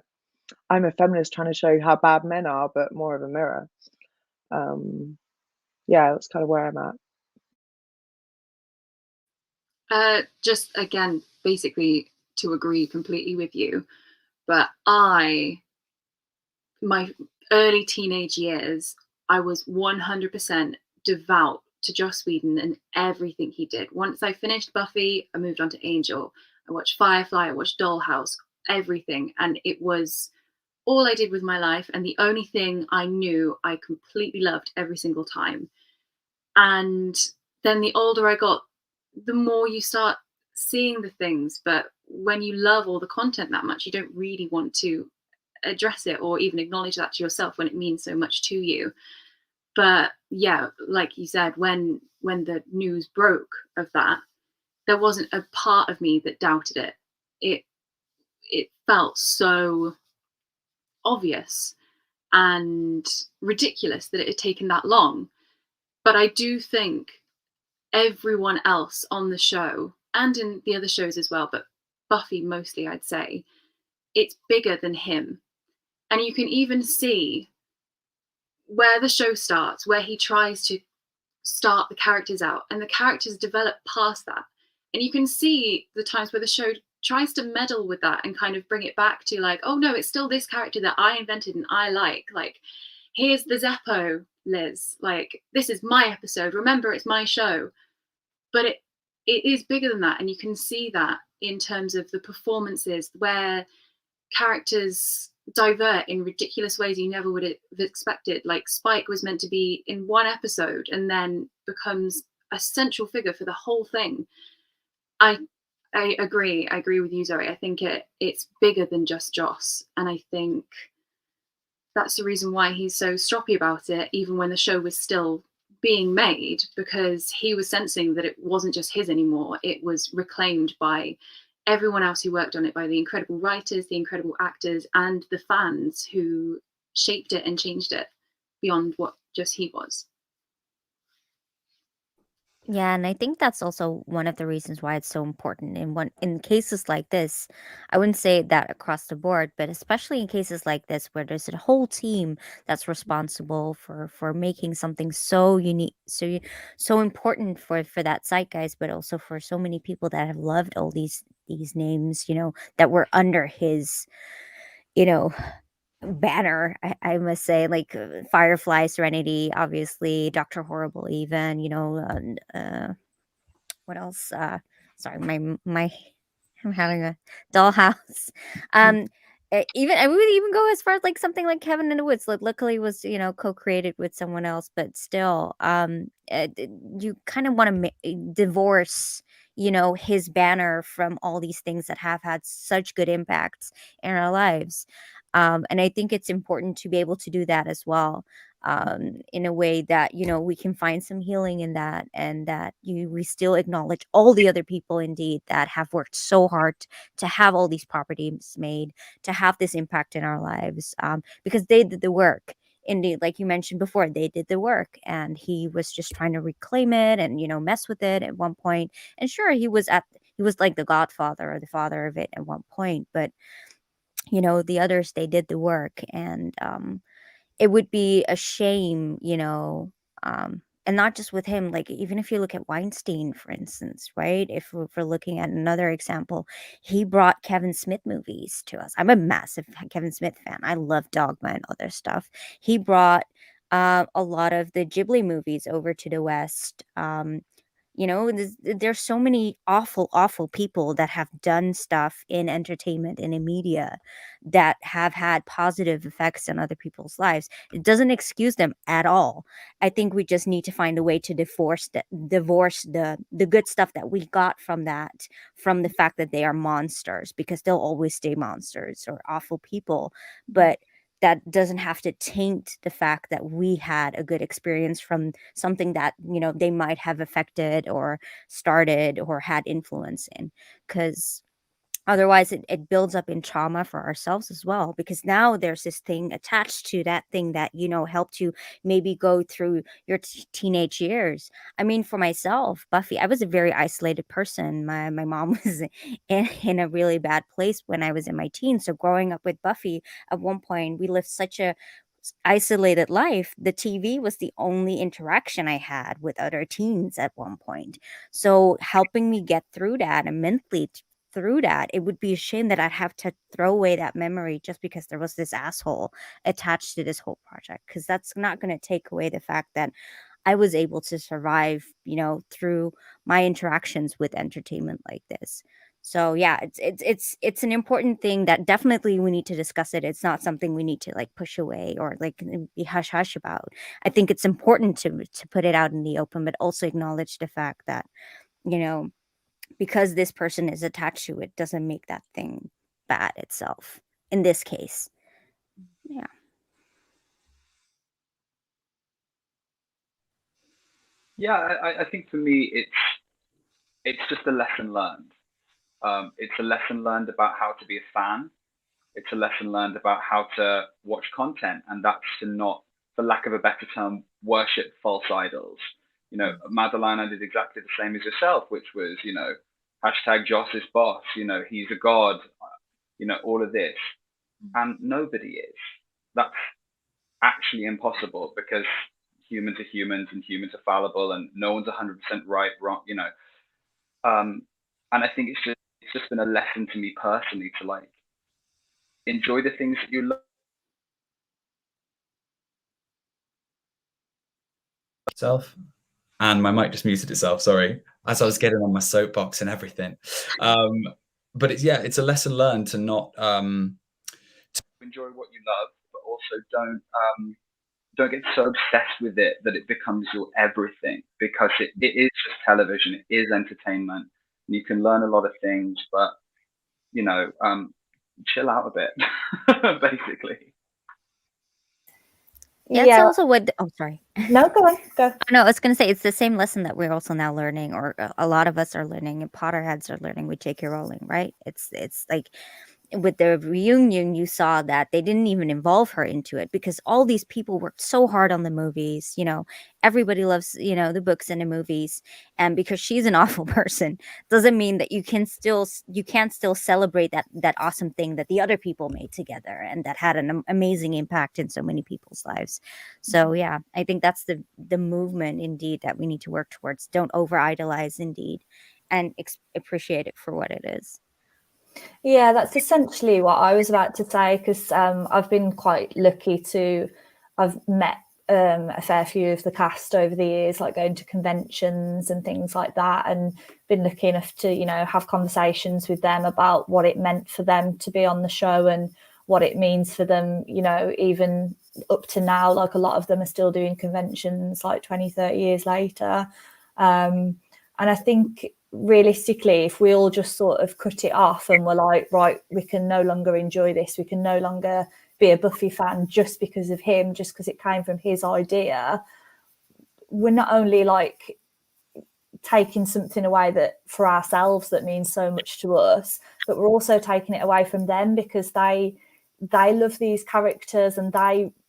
I'm a feminist trying to show how bad men are, but more of a mirror. Yeah, that's kind of where I'm at. Just again, basically to agree completely with you, but my early teenage years, I was 100% devout to Joss Whedon and everything he did. Once I finished Buffy, I moved on to Angel. I watched Firefly, I watched Dollhouse, everything. And it was all I did with my life, and the only thing I knew I completely loved every single time. And then the older I got, the more you start seeing the things. But when you love all the content that much, you don't really want to address it or even acknowledge that to yourself when it means so much to you. But yeah, like you said, when the news broke of that, there wasn't a part of me that doubted it. It felt so obvious and ridiculous that it had taken that long. But I do think everyone else on the show, and in the other shows as well, but Buffy mostly, I'd say, it's bigger than him. And you can even see where the show starts, where he tries to start the characters out, and the characters develop past that. And you can see the times where the show tries to meddle with that and kind of bring it back to like, oh no, it's still this character that I invented and I like. Like, here's the Zeppo, Liz. Like, this is my episode. Remember, it's my show. But it is bigger than that. And you can see that in terms of the performances where characters divert in ridiculous ways you never would have expected. Like, Spike was meant to be in one episode and then becomes a central figure for the whole thing. I agree. I agree with you, Zoe. I think it's bigger than just Joss. And I think that's the reason why he's so stroppy about it, even when the show was still being made, because he was sensing that it wasn't just his anymore. It was reclaimed by everyone else who worked on it, by the incredible writers, the incredible actors, and the fans who shaped it and changed it beyond what just he was. Yeah, and I think that's also one of the reasons why it's so important in cases like this. I wouldn't say that across the board, but especially in cases like this where there's a whole team that's responsible for making something so unique, so important for that zeitgeist, but also for so many people that have loved all these names, that were under his, banner, I must say, like Firefly, Serenity, obviously, Dr. Horrible, even, what else? Sorry, my I'm having a dollhouse. even I would even go as far as like something like Kevin in the Woods. Like, luckily was co-created with someone else, but still, you kind of want to divorce his banner from all these things that have had such good impacts in our lives. And I think it's important to be able to do that as well, in a way that we can find some healing in that, and that we still acknowledge all the other people indeed that have worked so hard to have all these properties made, to have this impact in our lives, because they did the work. Indeed, like you mentioned before, they did the work, and he was just trying to reclaim it and mess with it at one point. And sure, he was like the godfather or the father of it at one point, but the others, they did the work. And it would be a shame, and not just with him, like even if you look at Weinstein, for instance, right? If we're looking at another example, he brought Kevin Smith movies to us. I'm a massive Kevin Smith fan. I love Dogma and other stuff. He brought a lot of the Ghibli movies over to the West. There's so many awful people that have done stuff in entertainment and in media that have had positive effects on other people's lives. It doesn't excuse them at all. I think we just need to find a way to divorce the good stuff that we got from that, from the fact that they are monsters, because they'll always stay monsters or awful people. But that doesn't have to taint the fact that we had a good experience from something that they might have affected or started or had influence in, because otherwise it builds up in trauma for ourselves as well, because now there's this thing attached to that thing that helped you maybe go through your teenage years. I mean, for myself, Buffy, I was a very isolated person. My mom was in a really bad place when I was in my teens, so growing up with Buffy, at one point we lived such a isolated life. The TV was the only interaction I had with other teens at one point. So helping me get through that and mentally through that, it would be a shame that I'd have to throw away that memory just because there was this asshole attached to this whole project, because that's not going to take away the fact that I was able to survive, through my interactions with entertainment like this. So yeah, it's an important thing that definitely we need to discuss it. It's not something we need to like push away or like be hush hush about. I think it's important to put it out in the open, but also acknowledge the fact that, because this person is attached to it doesn't make that thing bad itself in this case. Yeah. Yeah, I think for me it's just a lesson learned. It's a lesson learned about how to be a fan. It's a lesson learned about how to watch content, and that's to not, for lack of a better term, worship false idols. Madalena did exactly the same as yourself, which was, hashtag Joss is boss, he's a god, all of this. And nobody is. That's actually impossible, because humans are humans and humans are fallible and no one's 100% right, wrong, and I think it's just been a lesson to me personally to like enjoy the things that you love. Self. And my mic just muted itself, sorry, as I was getting on my soapbox and everything. But it's a lesson learned to not to enjoy what you love, but also don't get so obsessed with it that it becomes your everything, because it is just television, it is entertainment, and you can learn a lot of things, but chill out a bit, basically. Yeah, it's also what. Oh, sorry. No, go on. Go. No, I was going to say it's the same lesson that we're also now learning, or a lot of us are learning, and Potterheads are learning with J.K. Rowling, right? It's like with the reunion, you saw that they didn't even involve her into it because all these people worked so hard on the movies. Everybody loves the books and the movies, and because she's an awful person doesn't mean that you can't still celebrate that awesome thing that the other people made together and that had an amazing impact in so many people's lives. So yeah, I think that's the movement indeed that we need to work towards. Don't over idolize indeed, and appreciate it for what it is. Yeah, that's essentially what I was about to say, because I've been quite lucky I've met a fair few of the cast over the years, like going to conventions and things like that, and been lucky enough to have conversations with them about what it meant for them to be on the show and what it means for them, you know, even up to now. Like, a lot of them are still doing conventions like 20, 30 years later. And I think realistically, if we all just sort of cut it off and we're like, right, we can no longer enjoy this, we can no longer be a Buffy fan just because of him, just because it came from his idea, we're not only like taking something away that for ourselves that means so much to us, but we're also taking it away from them, because they love these characters, and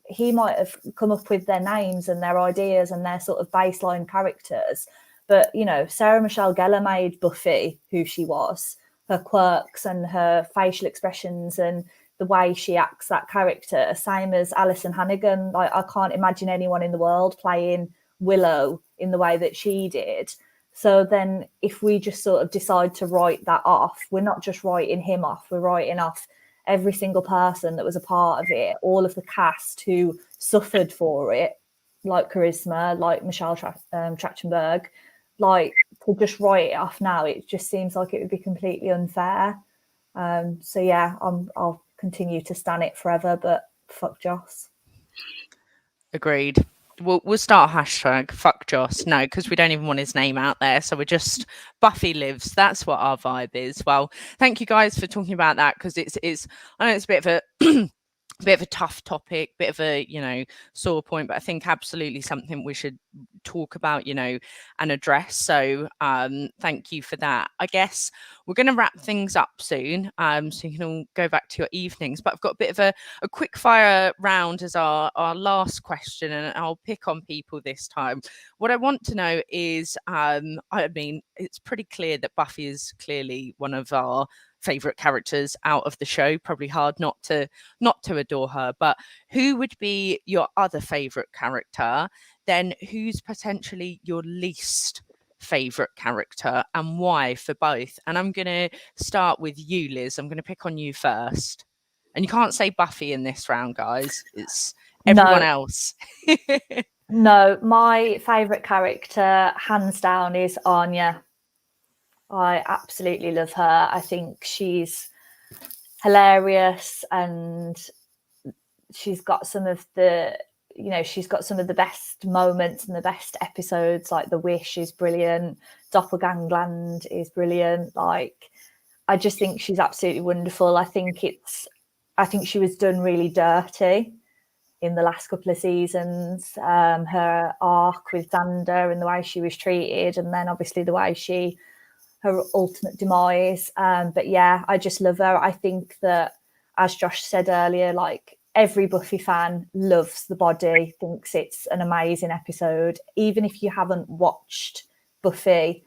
he might have come up with their names and their ideas and their sort of baseline characters, but, you know, Sarah Michelle Gellar made Buffy who she was, her quirks and her facial expressions and the way she acts that character, same as Alison Hannigan. Like, I can't imagine anyone in the world playing Willow in the way that she did. So then if we just sort of decide to write that off, we're not just writing him off, we're writing off every single person that was a part of it, all of the cast who suffered for it, like Charisma, like Michelle Trachtenberg. Like, to just write it off now, it just seems like it would be completely unfair. So yeah, I'll continue to stan it forever, but fuck Joss. Agreed. We'll start a hashtag fuck Joss. No, because we don't even want his name out there. So we're just Buffy lives. That's what our vibe is. Well, thank you guys for talking about that, because it's I know it's a bit of a bit of a tough topic, bit of a, you know, sore point, but I think absolutely something we should talk about, you know, and address. So thank you for that. I guess we're going to wrap things up soon, so you can all go back to your evenings, but I've got a bit of a quick fire round as our last question, and I'll pick on people this time. What I want to know is, I mean, it's pretty clear that Buffy is clearly one of our favorite characters out of the show. Probably hard not to adore her, but who would be your other favorite character? Then who's potentially your least favorite character, and why for both? And I'm going to start with you, Liz. I'm going to pick on you first. And you can't say Buffy in this round, guys. It's everyone else. No, my favorite character, hands down, is Anya. I absolutely love her. I think she's hilarious, and she's got some of the, you know, she's got some of the best moments and the best episodes. Like The Wish is brilliant, Doppelgangland is brilliant. Like, I just think she's absolutely wonderful. I think she was done really dirty in the last couple of seasons. Her arc with Xander and the way she was treated, and then obviously the way her ultimate demise. But yeah, I just love her. I think that, as Josh said earlier, like, every Buffy fan loves the body, thinks it's an amazing episode. Even if you haven't watched Buffy,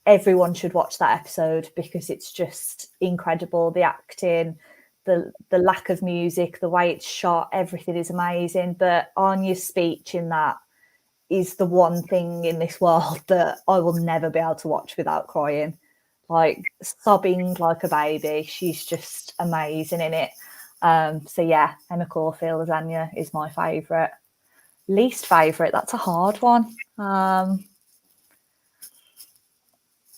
everyone should watch that episode, because it's just incredible. The acting, the lack of music, the way it's shot, everything is amazing. But Anya's speech in that is the one thing in this world that I will never be able to watch without crying, like sobbing like a baby. She's just amazing in it. So yeah, Emma Caulfield as Anya is my favourite. Least favourite, that's a hard one.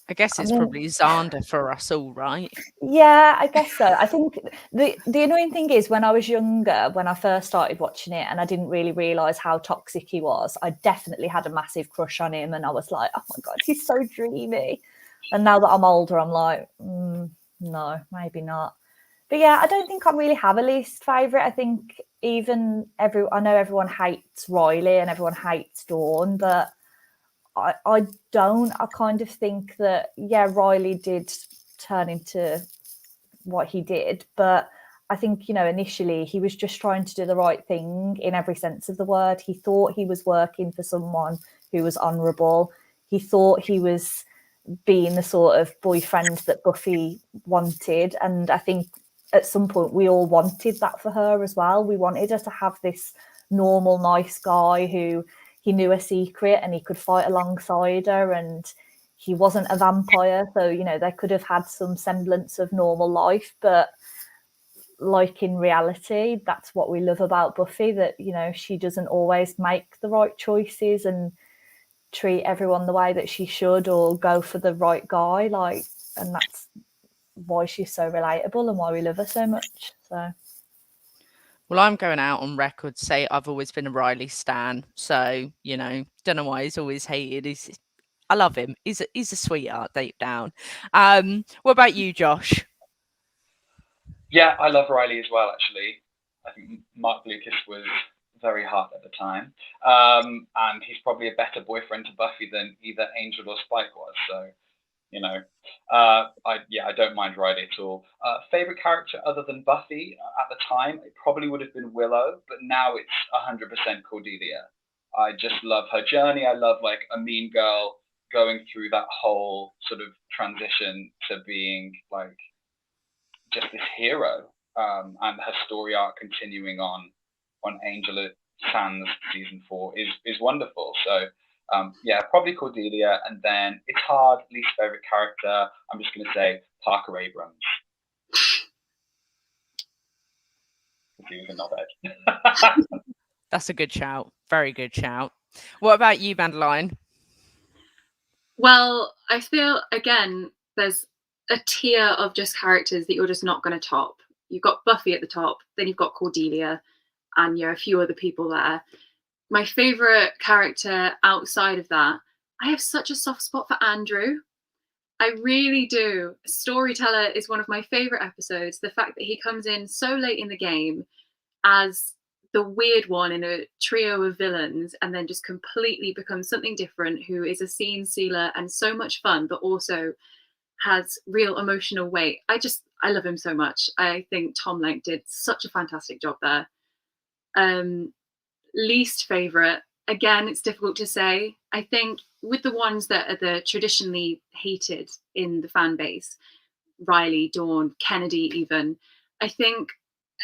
I guess it's probably Xander for us all, right? Yeah, I guess so. I think the annoying thing is, when I was younger, when I first started watching it and I didn't really realise how toxic he was, I definitely had a massive crush on him, and I was like, oh my God, he's so dreamy. And now that I'm older, I'm like, no, maybe not. But yeah, I don't think I really have a least favourite. I think I know everyone hates Riley and everyone hates Dawn, but I don't. I kind of think that, yeah, Riley did turn into what he did, but I think, you know, initially he was just trying to do the right thing in every sense of the word. He thought he was working for someone who was honourable. He thought he was being the sort of boyfriend that Buffy wanted, and I think at some point we all wanted that for her as well. We wanted her to have this normal, nice guy who he knew a secret and he could fight alongside her, and he wasn't a vampire, so, you know, they could have had some semblance of normal life. But like, in reality, that's what we love about Buffy, that, you know, she doesn't always make the right choices and treat everyone the way that she should, or go for the right guy, and that's why she's so relatable and why we love her so much. So Well, I'm going out on record to say I've always been a Riley stan. So, don't know why he's always hated. I love him. He's a sweetheart deep down. What about you, Josh? Yeah, I love Riley as well, actually. I think Mark Lucas was very hot at the time. And he's probably a better boyfriend to Buffy than either Angel or Spike was. So, I don't mind Riley at all. Favorite character other than Buffy at the time, it probably would have been Willow, but now it's 100% Cordelia. I just love her journey. I love like a mean girl going through that whole sort of transition to being like just this hero, and her story arc continuing on Angel Sans season 4 is wonderful. So yeah, probably Cordelia, and then it's hard, least favorite character. I'm just going to say Parker Abrams. He was a knobhead. That's a good shout. Very good shout. What about you, Madeline? Well, I feel, again, there's a tier of just characters that you're just not going to top. You've got Buffy at the top, then you've got Cordelia, and a few other people there. My favourite character outside of that, I have such a soft spot for Andrew. I really do. Storyteller is one of my favourite episodes. The fact that he comes in so late in the game as the weird one in a trio of villains and then just completely becomes something different, who is a scene sealer and so much fun, but also has real emotional weight. I love him so much. I think Tom Lenk did such a fantastic job there. Least favourite, again, it's difficult to say. I think with the ones that are the traditionally hated in the fan base, Riley, Dawn, Kennedy even, I think,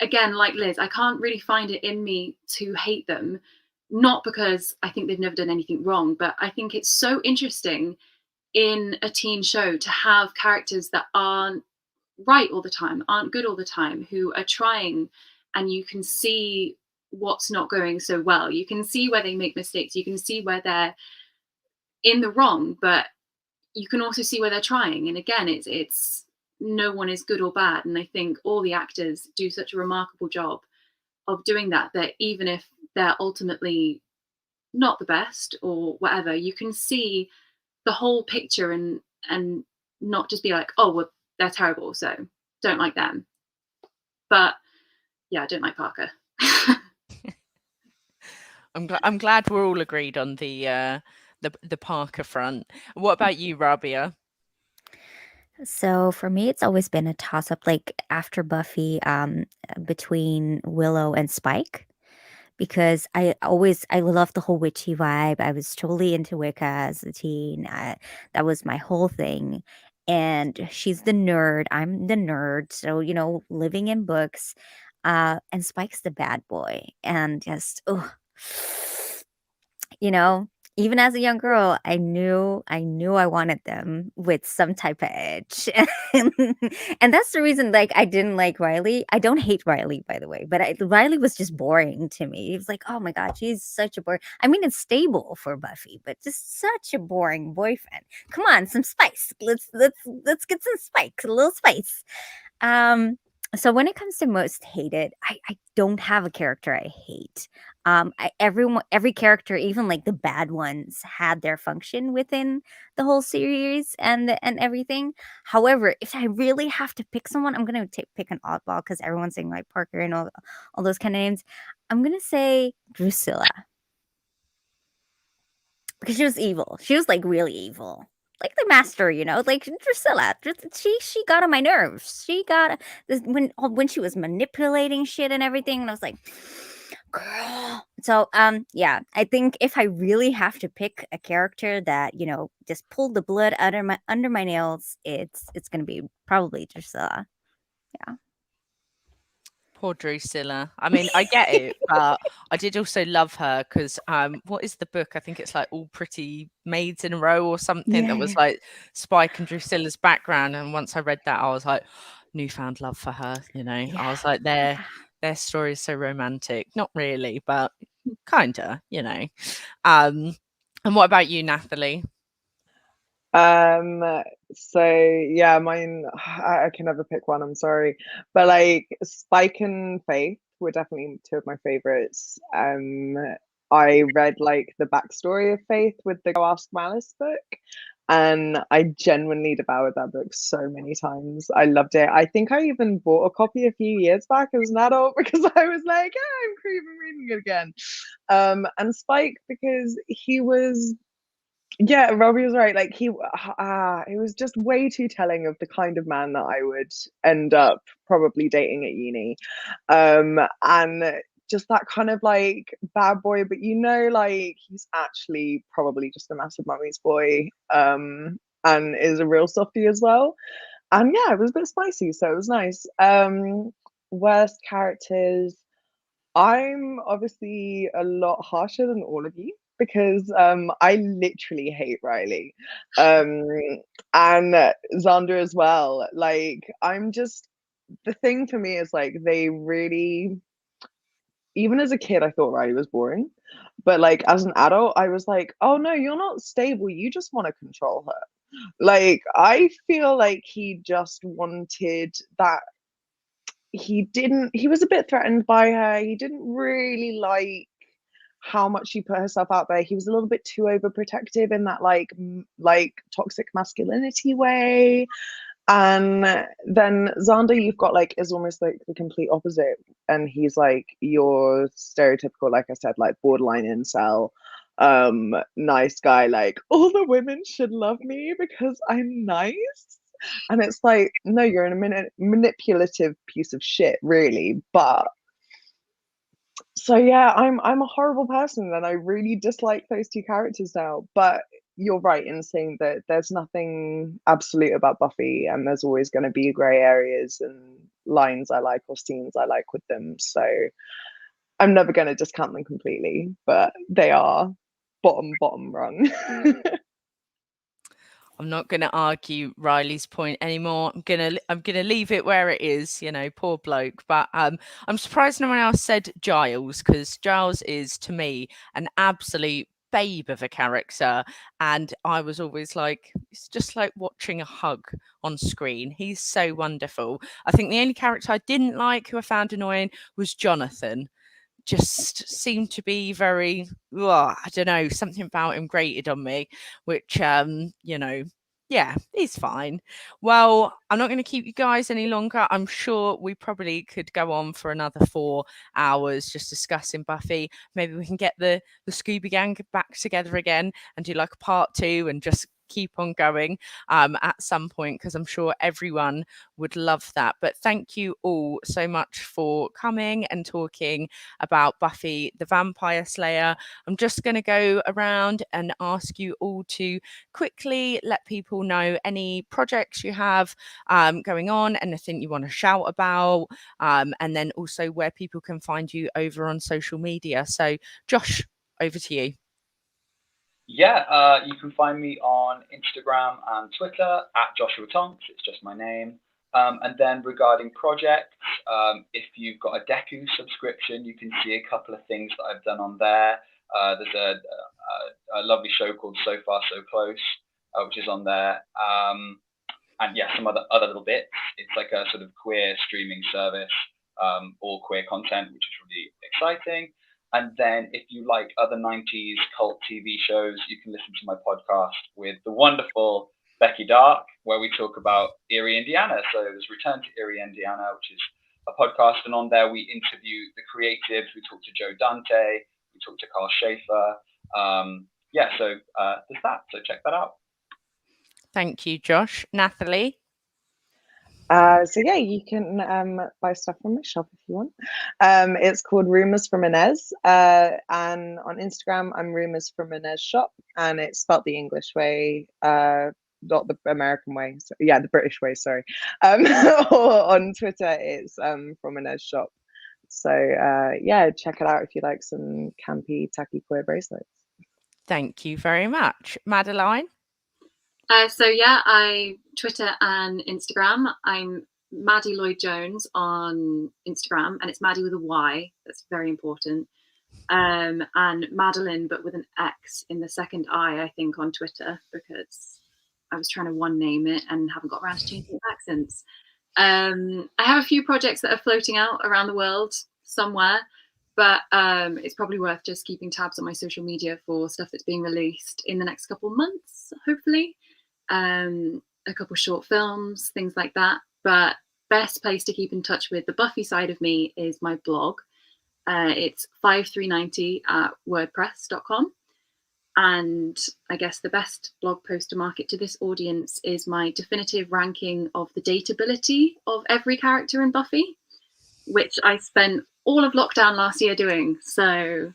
again, like Liz, I can't really find it in me to hate them. Not because I think they've never done anything wrong, but I think it's so interesting in a teen show to have characters that aren't right all the time, aren't good all the time, who are trying, and you can see what's not going so well. You can see where they make mistakes. You can see where they're in the wrong, but you can also see where they're trying. And again, it's no one is good or bad. And I think all the actors do such a remarkable job of doing that, that even if they're ultimately not the best or whatever, you can see the whole picture and not just be like, oh, well, they're terrible, so don't like them. But yeah, I don't like Parker. I'm glad we're all agreed on the Parker front. What about you, Rabia? So for me, it's always been a toss-up, like after Buffy, between Willow and Spike, because I loved the whole witchy vibe. I was totally into Wicca as a teen. That was my whole thing. And she's the nerd. I'm the nerd. So, living in books. And Spike's the bad boy. And just, even as a young girl, I knew I wanted them with some type of edge. And that's the reason, like, I didn't like Riley. I don't hate Riley, by the way, but Riley was just boring to me. It was like, oh my God, she's such a boring. I mean, it's stable for Buffy, but just such a boring boyfriend. Come on, some spice. Let's get some spice, a little spice. So when it comes to most hated, I don't have a character I hate. Every character, even like the bad ones, had their function within the whole series and everything. However, if I really have to pick someone, I'm gonna pick an oddball because everyone's saying like Parker and all those kind of names. I'm gonna say Drusilla because she was evil. She was like really evil. Like the master, like Drusilla. She got on my nerves. She got this when she was manipulating shit and everything, and I was like, girl. So yeah, I think if I really have to pick a character that just pulled the blood under my nails, it's gonna be probably Drusilla. Yeah. Poor Drusilla. I mean, I get it, but I did also love her because what is the book? I think it's like All Pretty Maids in a Row or something that was like Spike and Drusilla's background. And once I read that, I was like, newfound love for her. Yeah. I was like, their story is so romantic. Not really, but kinda. And what about you, Nathalie? So yeah, mine, I can never pick one, I'm sorry, but like Spike and Faith, were definitely two of my favorites. I read like the backstory of Faith with the Go Ask Malice book, and I genuinely devoured that book so many times. I loved it. I think I even bought a copy a few years back as an adult because I was like, yeah, I'm craving reading it again. And Spike, because he was, yeah, Robbie was right. Like it was just way too telling of the kind of man that I would end up probably dating at uni. And just that kind of like bad boy, but like he's actually probably just a massive mummy's boy, and is a real softie as well. And yeah, it was a bit spicy, so it was nice. Worst characters. I'm obviously a lot harsher than all of you because I literally hate Riley, and Xander as well. Like the thing for me is like they really, even as a kid I thought Riley was boring, but like as an adult I was like, oh no, you're not stable, you just want to control her. Like I feel like he just wanted that. He was a bit threatened by her. He didn't really like how much she put herself out there. He was a little bit too overprotective in that like toxic masculinity way. And then Xander, you've got like, is almost like the complete opposite, and he's like your stereotypical, like I said, like borderline incel, nice guy, like all the women should love me because I'm nice. And it's like, no, you're a manipulative piece of shit, really. But so yeah, I'm a horrible person, and I really dislike those two characters now. But you're right in saying that there's nothing absolute about Buffy, and there's always going to be grey areas and lines I like or scenes I like with them. So I'm never going to discount them completely, but they are bottom rung. I'm not going to argue Riley's point anymore. I'm gonna leave it where it is. Poor bloke. But I'm surprised no one else said Giles, because Giles is to me an absolute babe of a character, and I was always like, it's just like watching a hug on screen. He's so wonderful. I think the only character I didn't like, who I found annoying, was Jonathan. Just seemed to be very, I don't know, something about him grated on me, which yeah, he's fine. Well, I'm not going to keep you guys any longer. I'm sure we probably could go on for another 4 hours just discussing Buffy. Maybe we can get the Scooby Gang back together again and do like a part 2 and just keep on going at some point, because I'm sure everyone would love that. But thank you all so much for coming and talking about Buffy the Vampire Slayer. I'm just going to go around and ask you all to quickly let people know any projects you have going on, anything you want to shout about, and then also where people can find you over on social media. So Josh, over to you. Yeah, you can find me on Instagram and Twitter at Joshua Tonks. It's just my name. And then regarding projects, if you've got a Deku subscription, you can see a couple of things that I've done on there. There's a lovely show called So Far So Close, which is on there. And yeah, some other little bits. It's like a sort of queer streaming service, all queer content, which is really exciting. And then if you like other 90s cult TV shows, you can listen to my podcast with the wonderful Becky Dark, where we talk about Erie, Indiana. So there's Return to Erie, Indiana, which is a podcast. And on there, we interview the creatives. We talk to Joe Dante. We talk to Carl Schaefer. So there's that. So check that out. Thank you, Josh. Nathalie? So yeah, you can buy stuff from my shop if you want. It's called Rumors from Inez, and on Instagram I'm Rumors from Inez Shop, and it's spelled the English way, not the American way. So, yeah, the British way. Sorry. Or on Twitter it's from Inez Shop. So yeah, check it out if you like some campy, tacky queer bracelets. Thank you very much, Madeline. So yeah, I Twitter and Instagram. I'm Maddie Lloyd Jones on Instagram, and it's Maddie with a Y. That's very important. And Madeline, but with an X in the second I think, on Twitter, because I was trying to one name it and haven't got around to changing the accents. I have a few projects that are floating out around the world. somewhere, but it's probably worth just keeping tabs on my social media for stuff that's being released in the next couple months, hopefully. A couple short films, things like that. But best place to keep in touch with the Buffy side of me is my blog. It's 5390 at wordpress.com. And I guess the best blog post to market to this audience is my definitive ranking of the dateability of every character in Buffy, which I spent all of lockdown last year doing. So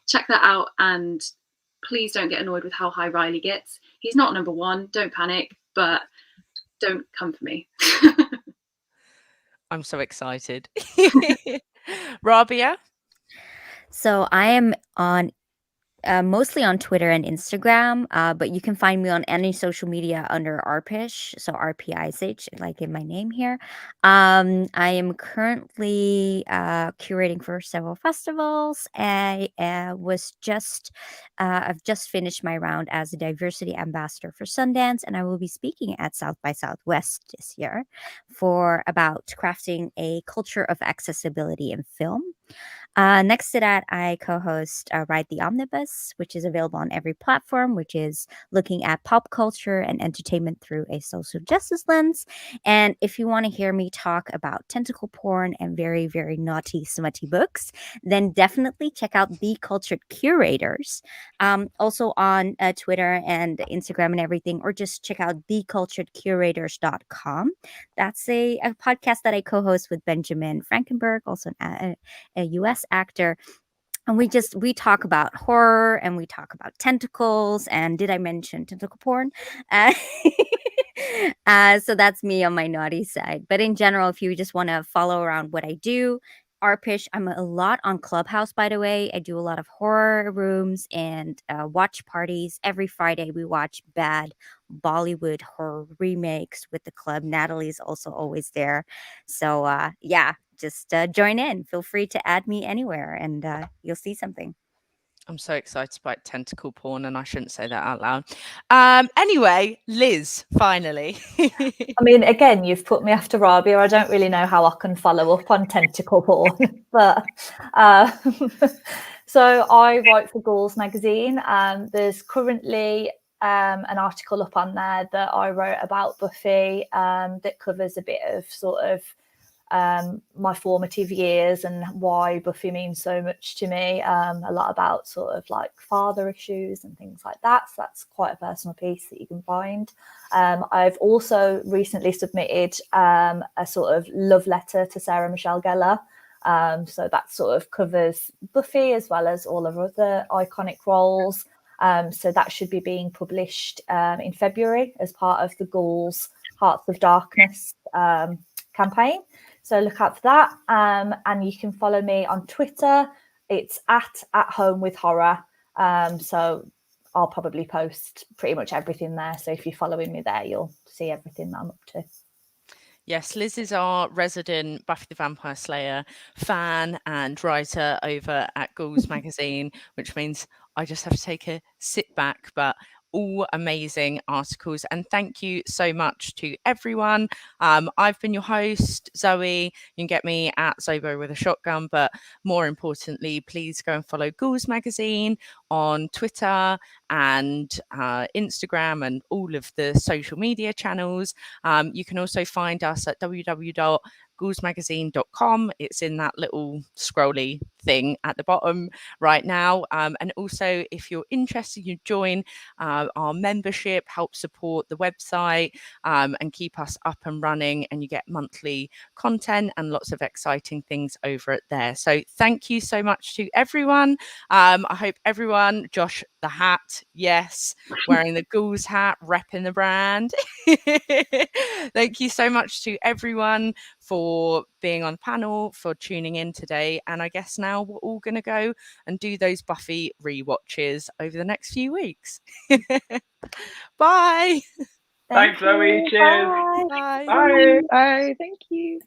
check that out, and please don't get annoyed with how high Riley gets. He's not number one, don't panic, but don't come for me. I'm so excited. Rabia? So I am on mostly on Twitter and Instagram, but you can find me on any social media under Arpish, so RPISH, like in my name here. I am currently curating for several festivals. I've just finished my round as a diversity ambassador for Sundance, and I will be speaking at South by Southwest this year about crafting a culture of accessibility in film. Next to that, I co-host Ride the Omnibus, which is available on every platform, which is looking at pop culture and entertainment through a social justice lens. And if you want to hear me talk about tentacle porn and very, very naughty, smutty books, then definitely check out The Cultured Curators, also on Twitter and Instagram and everything, or just check out theculturedcurators.com. That's a podcast that I co-host with Benjamin Frankenberg, also a U.S. actor, and we talk about horror, and we talk about tentacles, and did I mention tentacle porn? So that's me on my naughty side. But in general, if you just want to follow around what I do, Arpish, I'm a lot on Clubhouse, by the way. I do a lot of horror rooms and watch parties. Every Friday we watch bad Bollywood horror remakes with the club. Natalie's also always there. So yeah, just join in. Feel free to add me anywhere, and you'll see something. I'm so excited about tentacle porn, and I shouldn't say that out loud. Anyway, Liz, finally. I mean, again, you've put me after Rabia. I don't really know how I can follow up on tentacle porn, but so I write for Ghouls Magazine. There's currently an article up on there that I wrote about Buffy that covers a bit of sort of my formative years and why Buffy means so much to me. A lot about sort of like father issues and things like that. So that's quite a personal piece that you can find. I've also recently submitted a sort of love letter to Sarah Michelle Gellar. So that sort of covers Buffy as well as all of other iconic roles. So that should be being published in February as part of the Ghouls Hearts of Darkness campaign. So look out for that. And you can follow me on Twitter. It's at home with horror. So I'll probably post pretty much everything there. So if you're following me there, you'll see everything that I'm up to. Yes, Liz is our resident Buffy the Vampire Slayer fan and writer over at Ghouls Magazine, which means I just have to take a sit back, but all amazing articles. And thank you so much to everyone. I've been your host, Zoe. You can get me at Zobo with a shotgun, but more importantly, please go and follow Ghouls Magazine on Twitter and Instagram and all of the social media channels. You can also find us at www.ghouls.magazine.com. It's in that little scrolly thing at the bottom right now. And also, if you're interested, you join our membership, help support the website and keep us up and running, and you get monthly content and lots of exciting things over it there. So thank you so much to everyone. I hope everyone, Josh the hat, yes, wearing the Ghouls hat, repping the brand. Thank you so much to everyone for being on the panel, for tuning in today. And I guess now we're all going to go and do those Buffy rewatches over the next few weeks. Bye. Thanks, Zoe. Cheers. Bye. Bye. Bye. Bye. Thank you.